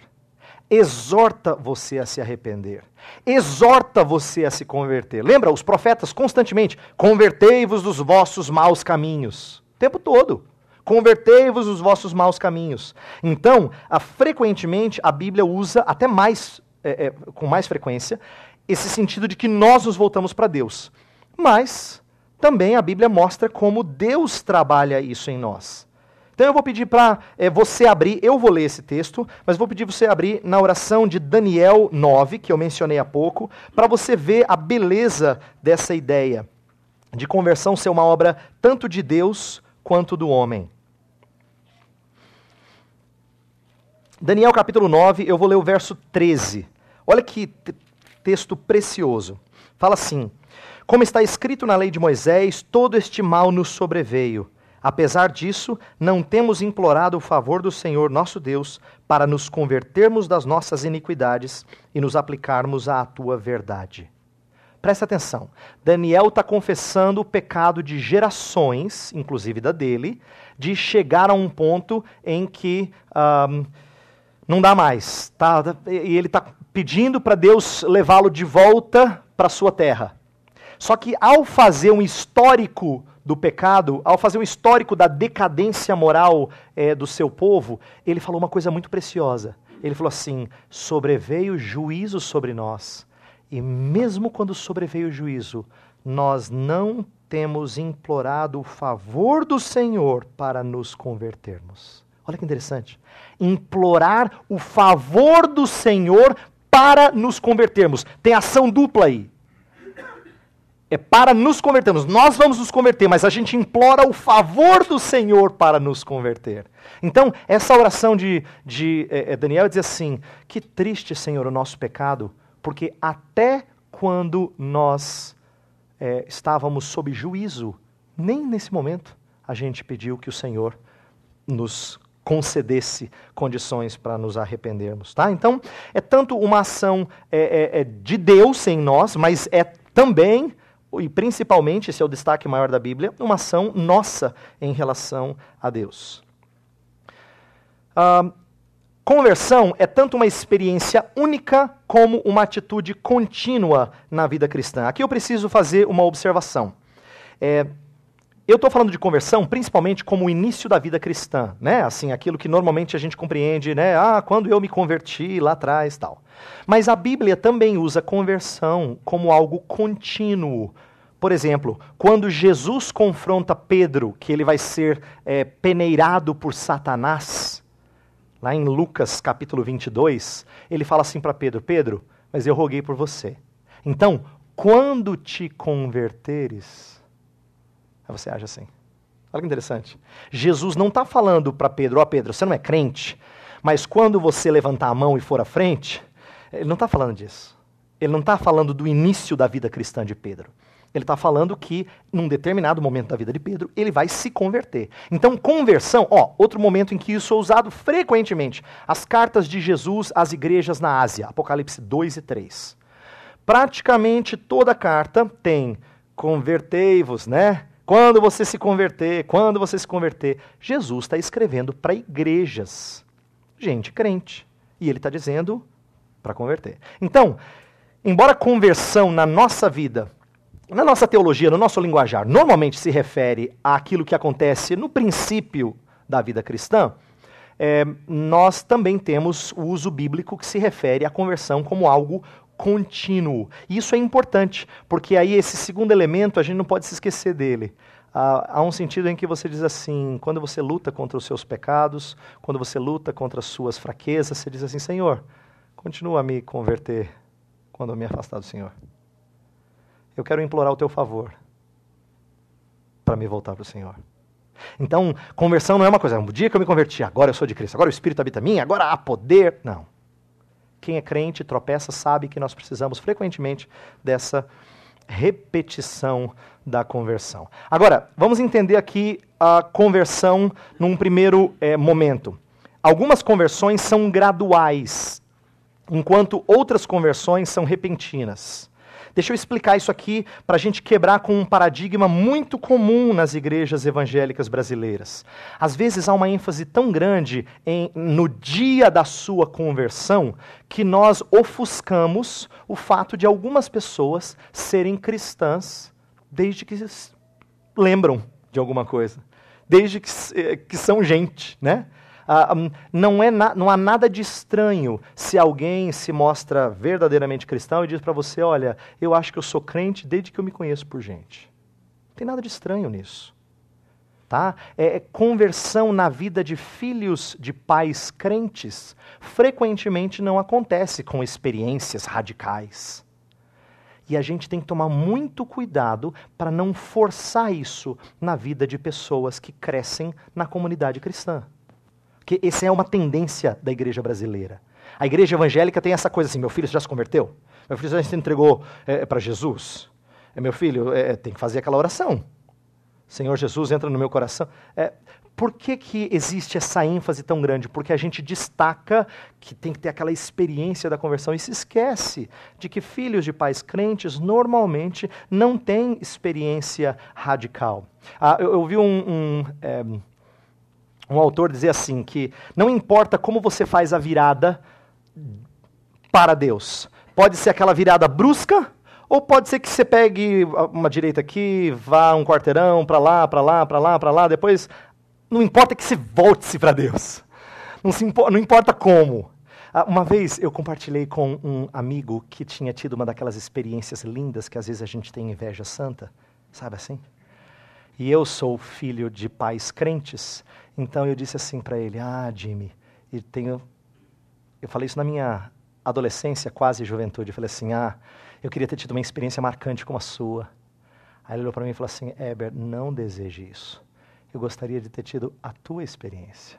exorta você a se arrepender, exorta você a se converter. Lembra, os profetas constantemente, convertei-vos dos vossos maus caminhos, o tempo todo. Convertei-vos dos vossos maus caminhos. Então, frequentemente, a Bíblia usa, até mais, com mais frequência, esse sentido de que nós nos voltamos para Deus. Mas, também a Bíblia mostra como Deus trabalha isso em nós. Então eu vou pedir para você abrir, eu vou ler esse texto, mas vou pedir você abrir na oração de Daniel 9, que eu mencionei há pouco, para você ver a beleza dessa ideia de conversão ser uma obra tanto de Deus quanto do homem. Daniel capítulo 9, eu vou ler o verso 13. Olha que texto precioso. Fala assim: como está escrito na lei de Moisés, todo este mal nos sobreveio. Apesar disso, não temos implorado o favor do Senhor nosso Deus para nos convertermos das nossas iniquidades e nos aplicarmos à tua verdade. Presta atenção. Daniel está confessando o pecado de gerações, inclusive da dele, de chegar a um ponto em que não dá mais. E ele está pedindo para Deus levá-lo de volta para a sua terra. Só que ao fazer um histórico do pecado, ao fazer um histórico da decadência moral do seu povo, ele falou uma coisa muito preciosa. Ele falou assim: sobreveio juízo sobre nós, e mesmo quando sobreveio o juízo, nós não temos implorado o favor do Senhor para nos convertermos. Olha que interessante. Implorar o favor do Senhor para nos convertermos. Tem ação dupla aí. É para nos convertermos. Nós vamos nos converter, mas a gente implora o favor do Senhor para nos converter. Então, essa oração de Daniel diz assim: que triste, Senhor, o nosso pecado, porque até quando nós estávamos sob juízo, nem nesse momento a gente pediu que o Senhor nos concedesse condições para nos arrependermos. Tá? Então, é tanto uma ação de Deus em nós, mas é também, e principalmente, esse é o destaque maior da Bíblia, uma ação nossa em relação a Deus. Conversão é tanto uma experiência única como uma atitude contínua na vida cristã. Aqui eu preciso fazer uma observação. Eu estou falando de conversão principalmente como o início da vida cristã, né? Assim, aquilo que normalmente a gente compreende, né? Quando eu me converti lá atrás, tal. Mas a Bíblia também usa conversão como algo contínuo. Por exemplo, quando Jesus confronta Pedro, que ele vai ser peneirado por Satanás, lá em Lucas capítulo 22, ele fala assim para Pedro: Pedro, mas eu roguei por você. Então, quando te converteres... Aí você age assim. Olha que interessante. Jesus não está falando para Pedro: Pedro, você não é crente, mas quando você levantar a mão e for à frente, ele não está falando disso. Ele não está falando do início da vida cristã de Pedro. Ele está falando que, num determinado momento da vida de Pedro, ele vai se converter. Então, conversão, outro momento em que isso é usado frequentemente, as cartas de Jesus às igrejas na Ásia, Apocalipse 2 e 3. Praticamente toda carta tem convertei-vos, né? Quando você se converter, Jesus está escrevendo para igrejas, gente crente, e ele está dizendo para converter. Então, embora conversão na nossa vida, na nossa teologia, no nosso linguajar, normalmente se refere àquilo que acontece no princípio da vida cristã, nós também temos o uso bíblico que se refere à conversão como algo contínuo. E isso é importante, porque aí esse segundo elemento a gente não pode se esquecer dele. Há um sentido em que você diz assim, quando você luta contra os seus pecados, quando você luta contra as suas fraquezas, você diz assim: Senhor, continua a me converter quando eu me afastar do Senhor. Eu quero implorar o teu favor para me voltar para o Senhor. Então, conversão não é uma coisa, um dia que eu me converti, agora eu sou de Cristo, agora o Espírito habita em mim, agora há poder. Não. Quem é crente, tropeça, sabe que nós precisamos frequentemente dessa repetição da conversão. Agora, vamos entender aqui a conversão num primeiro momento. Algumas conversões são graduais, enquanto outras conversões são repentinas. Deixa eu explicar isso aqui para a gente quebrar com um paradigma muito comum nas igrejas evangélicas brasileiras. Às vezes há uma ênfase tão grande no dia da sua conversão que nós ofuscamos o fato de algumas pessoas serem cristãs desde que lembram de alguma coisa, desde que são gente, né? Não há nada de estranho se alguém se mostra verdadeiramente cristão e diz para você, olha, eu acho que eu sou crente desde que eu me conheço por gente. Não tem nada de estranho nisso. Tá? Conversão na vida de filhos de pais crentes frequentemente não acontece com experiências radicais. E a gente tem que tomar muito cuidado para não forçar isso na vida de pessoas que crescem na comunidade cristã. Porque essa é uma tendência da igreja brasileira. A igreja evangélica tem essa coisa assim, meu filho, você já se converteu? Meu filho já se entregou para Jesus? Meu filho, tem que fazer aquela oração. Senhor Jesus, entra no meu coração. Por que existe essa ênfase tão grande? Porque a gente destaca que tem que ter aquela experiência da conversão e se esquece de que filhos de pais crentes normalmente não têm experiência radical. Eu vi um autor dizer assim, que não importa como você faz a virada para Deus. Pode ser aquela virada brusca, ou pode ser que você pegue uma direita aqui, vá um quarteirão para lá, para lá, para lá, para lá, depois... Não importa que você volte-se para Deus. Não importa como. Uma vez eu compartilhei com um amigo que tinha tido uma daquelas experiências lindas que às vezes a gente tem inveja santa, sabe assim? E eu sou filho de pais crentes, então eu disse assim para ele, Jimmy, eu falei isso na minha adolescência, quase juventude, eu falei assim, eu queria ter tido uma experiência marcante como a sua. Aí ele olhou para mim e falou assim, Heber, não deseje isso. Eu gostaria de ter tido a tua experiência.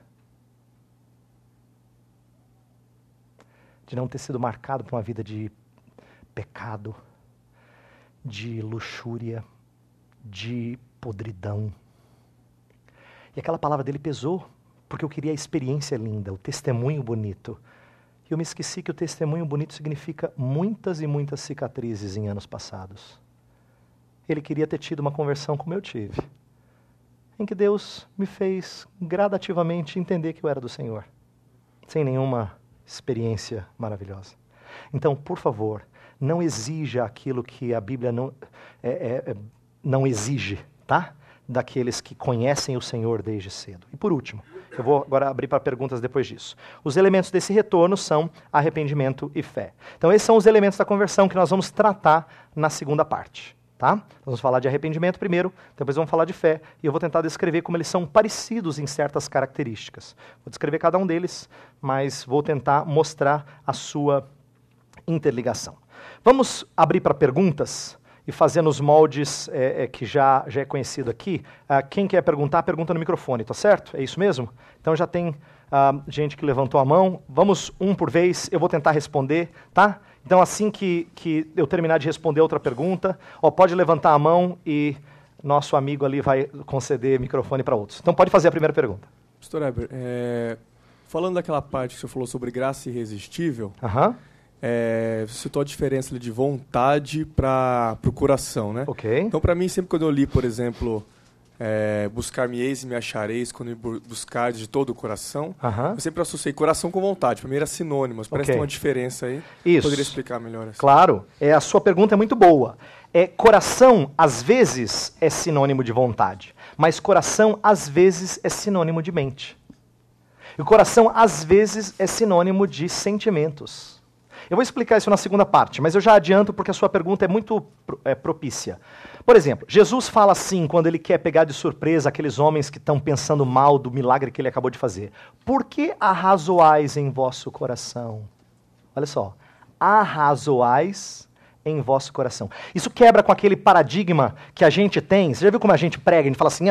De não ter sido marcado por uma vida de pecado, de luxúria, de podridão. E aquela palavra dele pesou, porque eu queria a experiência linda, o testemunho bonito. E eu me esqueci que o testemunho bonito significa muitas e muitas cicatrizes em anos passados. Ele queria ter tido uma conversão como eu tive, em que Deus me fez gradativamente entender que eu era do Senhor, sem nenhuma experiência maravilhosa. Então, por favor, não exija aquilo que a Bíblia não exige, tá? Daqueles que conhecem o Senhor desde cedo. E por último, eu vou agora abrir para perguntas depois disso. Os elementos desse retorno são arrependimento e fé. Então esses são os elementos da conversão que nós vamos tratar na segunda parte. Tá? Nós vamos falar de arrependimento primeiro, depois vamos falar de fé, e eu vou tentar descrever como eles são parecidos em certas características. Vou descrever cada um deles, mas vou tentar mostrar a sua interligação. Vamos abrir para perguntas e fazer nos moldes que já é conhecido aqui. Quem quer perguntar, pergunta no microfone, tá certo? É isso mesmo? Então já tem gente que levantou a mão. Vamos um por vez, eu vou tentar responder, tá? Então assim que eu terminar de responder outra pergunta, pode levantar a mão e nosso amigo ali vai conceder microfone para outros. Então pode fazer a primeira pergunta.
Pastor Heber, falando daquela parte que você falou sobre graça irresistível, você citou a diferença de vontade para o coração, né?
Ok.
Então, para mim, sempre quando eu li, por exemplo, buscar-me-eis e me achareis quando me buscardes de todo o coração, eu sempre associei coração com vontade. Para mim era sinônimo, mas parece que tem uma diferença aí.
Isso.
Poderia explicar melhor assim?
Claro. A sua pergunta é muito boa. Coração, às vezes, é sinônimo de vontade, mas coração, às vezes, é sinônimo de mente. E o coração, às vezes, é sinônimo de sentimentos. Eu vou explicar isso na segunda parte, mas eu já adianto porque a sua pergunta é muito propícia. Por exemplo, Jesus fala assim quando ele quer pegar de surpresa aqueles homens que estão pensando mal do milagre que ele acabou de fazer. Por que arrazoais em vosso coração? Olha só, arrazoais em vosso coração. Isso quebra com aquele paradigma que a gente tem. Você já viu como a gente prega? A gente fala assim,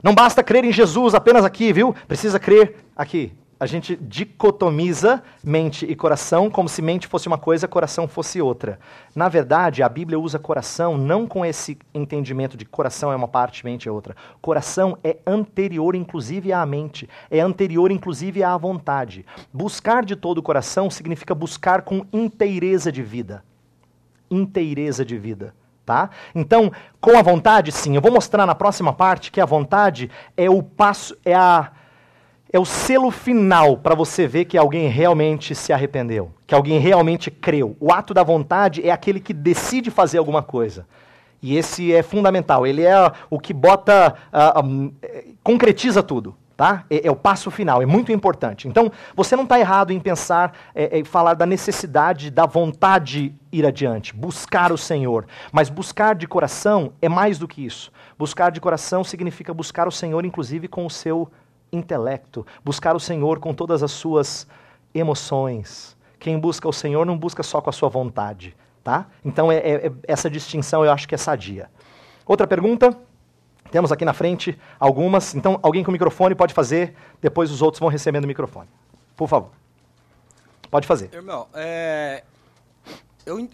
não basta crer em Jesus apenas aqui, viu? Precisa crer aqui. A gente dicotomiza mente e coração como se mente fosse uma coisa, coração fosse outra. Na verdade, a Bíblia usa coração não com esse entendimento de coração é uma parte, mente é outra. Coração é anterior, inclusive, à mente. É anterior, inclusive, à vontade. Buscar de todo o coração significa buscar com inteireza de vida. inteireza de vida. Tá? Então, com a vontade, sim. Eu vou mostrar na próxima parte que a vontade é o passo, é o selo final para você ver que alguém realmente se arrependeu, que alguém realmente creu. O ato da vontade é aquele que decide fazer alguma coisa. E esse é fundamental. Ele é o que concretiza tudo. Tá? É o passo final, é muito importante. Então, você não está errado em pensar, falar da necessidade, da vontade ir adiante, buscar o Senhor. Mas buscar de coração é mais do que isso. Buscar de coração significa buscar o Senhor, inclusive, com o seu intelecto. Buscar o Senhor com todas as suas emoções. Quem busca o Senhor não busca só com a sua vontade. Tá? Então, essa distinção eu acho que é sadia. Outra pergunta? Temos aqui na frente algumas. Então, alguém com microfone pode fazer, depois os outros vão recebendo o microfone. Por favor. Pode fazer.
Irmão,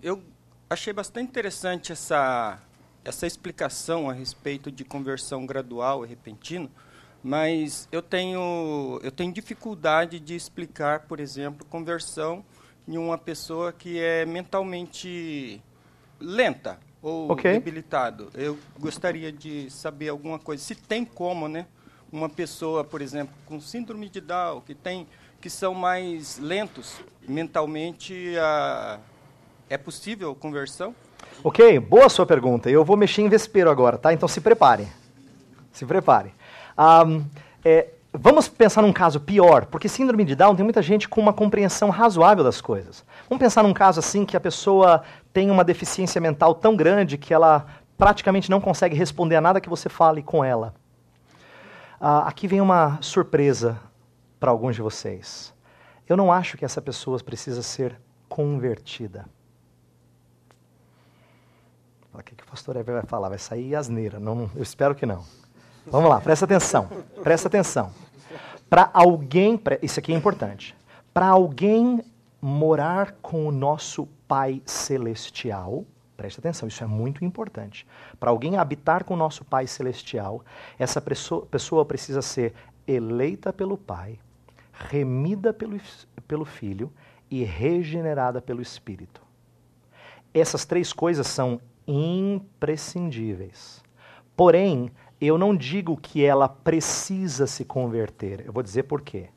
eu achei bastante interessante essa explicação a respeito de conversão gradual e repentina, mas eu tenho dificuldade de explicar, por exemplo, conversão em uma pessoa que é mentalmente lenta ou debilitado. Eu gostaria de saber alguma coisa. Se tem como, né? Uma pessoa, por exemplo, com síndrome de Down, que são mais lentos mentalmente, é possível conversão?
Ok, boa sua pergunta. Eu vou mexer em vespeiro agora, tá? Então se prepare. Se prepare. Vamos pensar num caso pior, porque síndrome de Down tem muita gente com uma compreensão razoável das coisas. Vamos pensar num caso assim que a pessoa tem uma deficiência mental tão grande que ela praticamente não consegue responder a nada que você fale com ela. Aqui vem uma surpresa para alguns de vocês. Eu não acho que essa pessoa precisa ser convertida. O que o pastor Ever vai falar? Vai sair asneira. Não, eu espero que não. Vamos lá, presta atenção. Presta atenção. Para alguém, isso aqui é importante. Para alguém morar com o nosso Pai Celestial, presta atenção, isso é muito importante. Para alguém habitar com o nosso Pai Celestial, essa pessoa precisa ser eleita pelo Pai, remida pelo Filho e regenerada pelo Espírito. Essas três coisas são imprescindíveis. Porém, eu não digo que ela precisa se converter. Eu vou dizer por quê.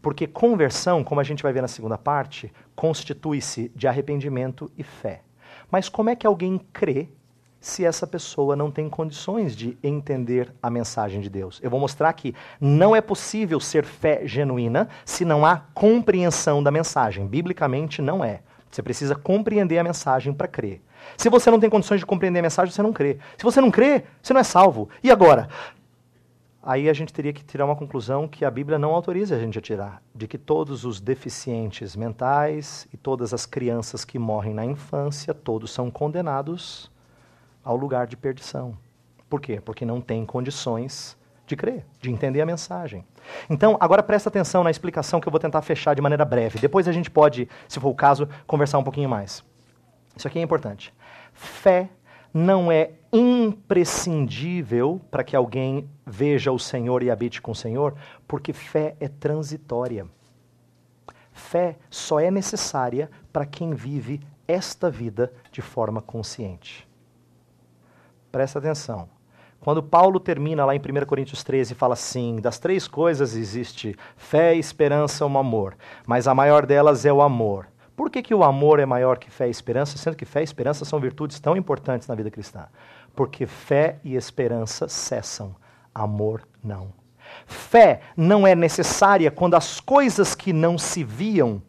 Porque conversão, como a gente vai ver na segunda parte, constitui-se de arrependimento e fé. Mas como é que alguém crê se essa pessoa não tem condições de entender a mensagem de Deus? Eu vou mostrar que não é possível ser fé genuína se não há compreensão da mensagem. Biblicamente, não é. Você precisa compreender a mensagem para crer. Se você não tem condições de compreender a mensagem, você não crê. Se você não crê, você não é salvo. E agora? Aí a gente teria que tirar uma conclusão que a Bíblia não autoriza a gente a tirar, de que todos os deficientes mentais e todas as crianças que morrem na infância, todos são condenados ao lugar de perdição. Por quê? Porque não tem condições de crer, de entender a mensagem. Então, agora presta atenção na explicação que eu vou tentar fechar de maneira breve. Depois a gente pode, se for o caso, conversar um pouquinho mais. Isso aqui é importante. Fé não é imprescindível para que alguém veja o Senhor e habite com o Senhor, porque fé é transitória. Fé só é necessária para quem vive esta vida de forma consciente. Presta atenção. Quando Paulo termina lá em 1 Coríntios 13 e fala assim, das três coisas existe fé, esperança e amor, mas a maior delas é o amor. Por que o amor é maior que fé e esperança, sendo que fé e esperança são virtudes tão importantes na vida cristã? Porque fé e esperança cessam, amor não. Fé não é necessária quando as coisas que não se viam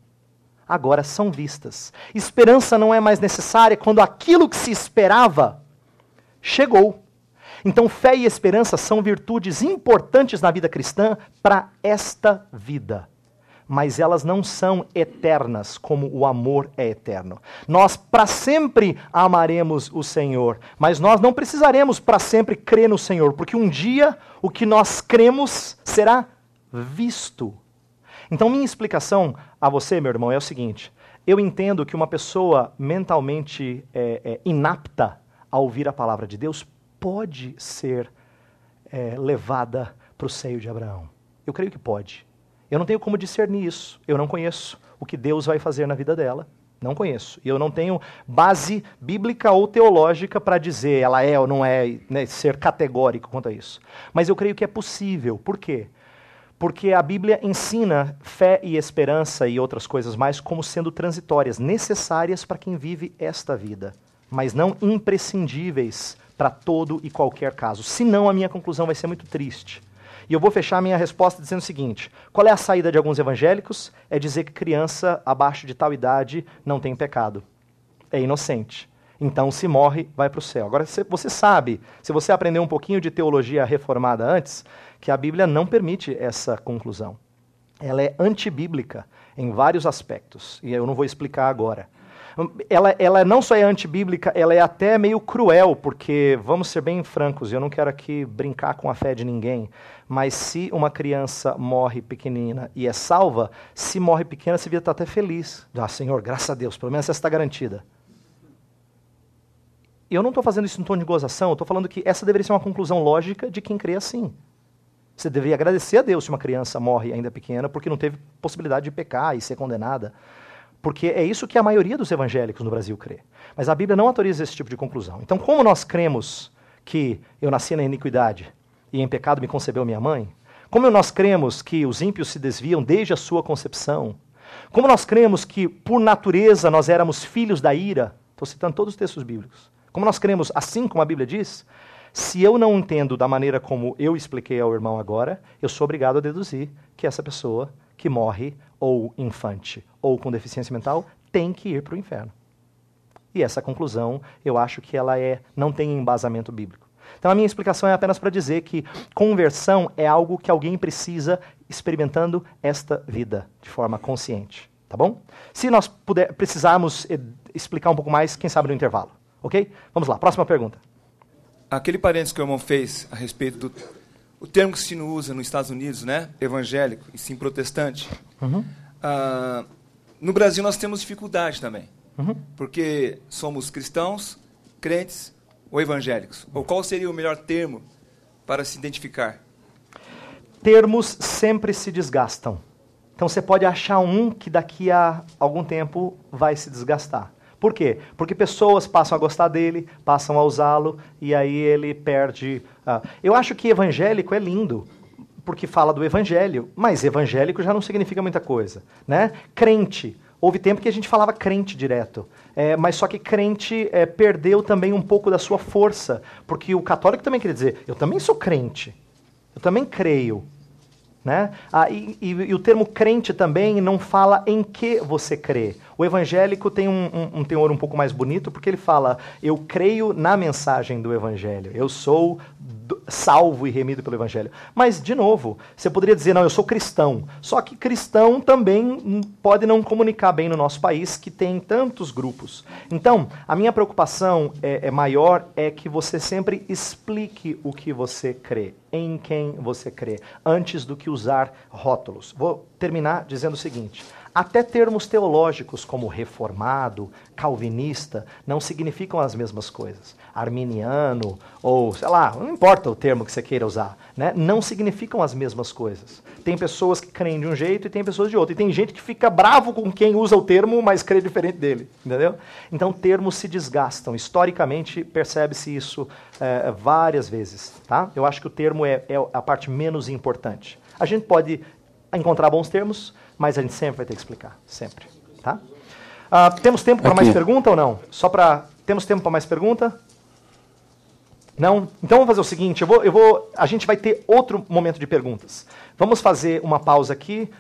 agora são vistas. Esperança não é mais necessária quando aquilo que se esperava chegou. Então, fé e esperança são virtudes importantes na vida cristã para esta vida. Mas elas não são eternas como o amor é eterno. Nós para sempre amaremos o Senhor, mas nós não precisaremos para sempre crer no Senhor, porque um dia o que nós cremos será visto. Então, minha explicação a você, meu irmão, é o seguinte. Eu entendo que uma pessoa mentalmente inapta a ouvir a palavra de Deus pode ser levada para o seio de Abraão. Eu creio que pode. Eu não tenho como discernir isso. Eu não conheço o que Deus vai fazer na vida dela. Não conheço. E eu não tenho base bíblica ou teológica para dizer ela é ou não é, né, ser categórico quanto a isso. Mas eu creio que é possível. Por quê? Porque a Bíblia ensina fé e esperança e outras coisas mais como sendo transitórias, necessárias para quem vive esta vida, mas não imprescindíveis para todo e qualquer caso. Senão a minha conclusão vai ser muito triste. E eu vou fechar a minha resposta dizendo o seguinte: qual é a saída de alguns evangélicos? É dizer que criança abaixo de tal idade não tem pecado. É inocente. Então, se morre, vai para o céu. Agora, você sabe, se você aprendeu um pouquinho de teologia reformada antes, que a Bíblia não permite essa conclusão. Ela é antibíblica em vários aspectos, e eu não vou explicar agora. Ela não só é antibíblica, ela é até meio cruel, porque, vamos ser bem francos, eu não quero aqui brincar com a fé de ninguém, mas se uma criança morre pequenina e é salva, se morre pequena, você devia estar até feliz. Ah, Senhor, graças a Deus, pelo menos essa está garantida. Eu não estou fazendo isso em tom de gozação, eu estou falando que essa deveria ser uma conclusão lógica de quem crê assim. Você deveria agradecer a Deus se uma criança morre ainda pequena, porque não teve possibilidade de pecar e ser condenada. Porque é isso que a maioria dos evangélicos no Brasil crê. Mas a Bíblia não autoriza esse tipo de conclusão. Então, como nós cremos que eu nasci na iniquidade e em pecado me concebeu minha mãe, como nós cremos que os ímpios se desviam desde a sua concepção, como nós cremos que, por natureza, nós éramos filhos da ira, estou citando todos os textos bíblicos, como nós cremos, assim como a Bíblia diz, se eu não entendo da maneira como eu expliquei ao irmão agora, eu sou obrigado a deduzir que essa pessoa que morre, ou infante, ou com deficiência mental, tem que ir para o inferno. E essa conclusão, eu acho que ela não tem embasamento bíblico. Então a minha explicação é apenas para dizer que conversão é algo que alguém precisa experimentando esta vida, de forma consciente. Tá bom? Se nós precisarmos explicar um pouco mais, quem sabe no intervalo. Ok? Vamos lá, próxima pergunta.
Aquele parênteses que o irmão fez a respeito do o termo que se usa nos Estados Unidos, né, evangélico, e sim protestante.
Uhum.
No Brasil nós temos dificuldade também, porque somos cristãos, crentes ou evangélicos. Ou qual seria o melhor termo para se identificar?
Termos sempre se desgastam. Então você pode achar um que daqui a algum tempo vai se desgastar. Por quê? Porque pessoas passam a gostar dele, passam a usá-lo, e aí ele perde... Eu acho que evangélico é lindo, porque fala do evangelho, mas evangélico já não significa muita coisa, né? Crente. Houve tempo que a gente falava crente direto, mas só que crente perdeu também um pouco da sua força, porque o católico também quer dizer, eu também sou crente, eu também creio. Né? E o termo crente também não fala em que você crê. O evangélico tem um teor um pouco mais bonito, porque ele fala, eu creio na mensagem do evangelho, eu sou salvo e remido pelo evangelho. Mas, de novo, você poderia dizer, não, eu sou cristão. Só que cristão também pode não comunicar bem no nosso país, que tem tantos grupos. Então, a minha preocupação maior é que você sempre explique o que você crê, em quem você crê, antes do que usar rótulos. Vou terminar dizendo o seguinte: até termos teológicos como reformado, calvinista, não significam as mesmas coisas. Arminiano, ou sei lá, não importa o termo que você queira usar, né? Não significam as mesmas coisas. Tem pessoas que creem de um jeito e tem pessoas de outro. E tem gente que fica bravo com quem usa o termo, mas crê diferente dele. Entendeu? Então termos se desgastam. Historicamente percebe-se isso várias vezes. Tá? Eu acho que o termo é a parte menos importante. A gente pode encontrar bons termos, mas a gente sempre vai ter que explicar, sempre. Tá? Temos tempo para mais pergunta ou não? Temos tempo para mais pergunta? Não? Então vamos fazer o seguinte, a gente vai ter outro momento de perguntas. Vamos fazer uma pausa aqui,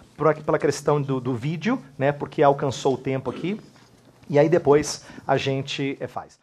pela questão do vídeo, né, porque alcançou o tempo aqui, e aí depois a gente faz.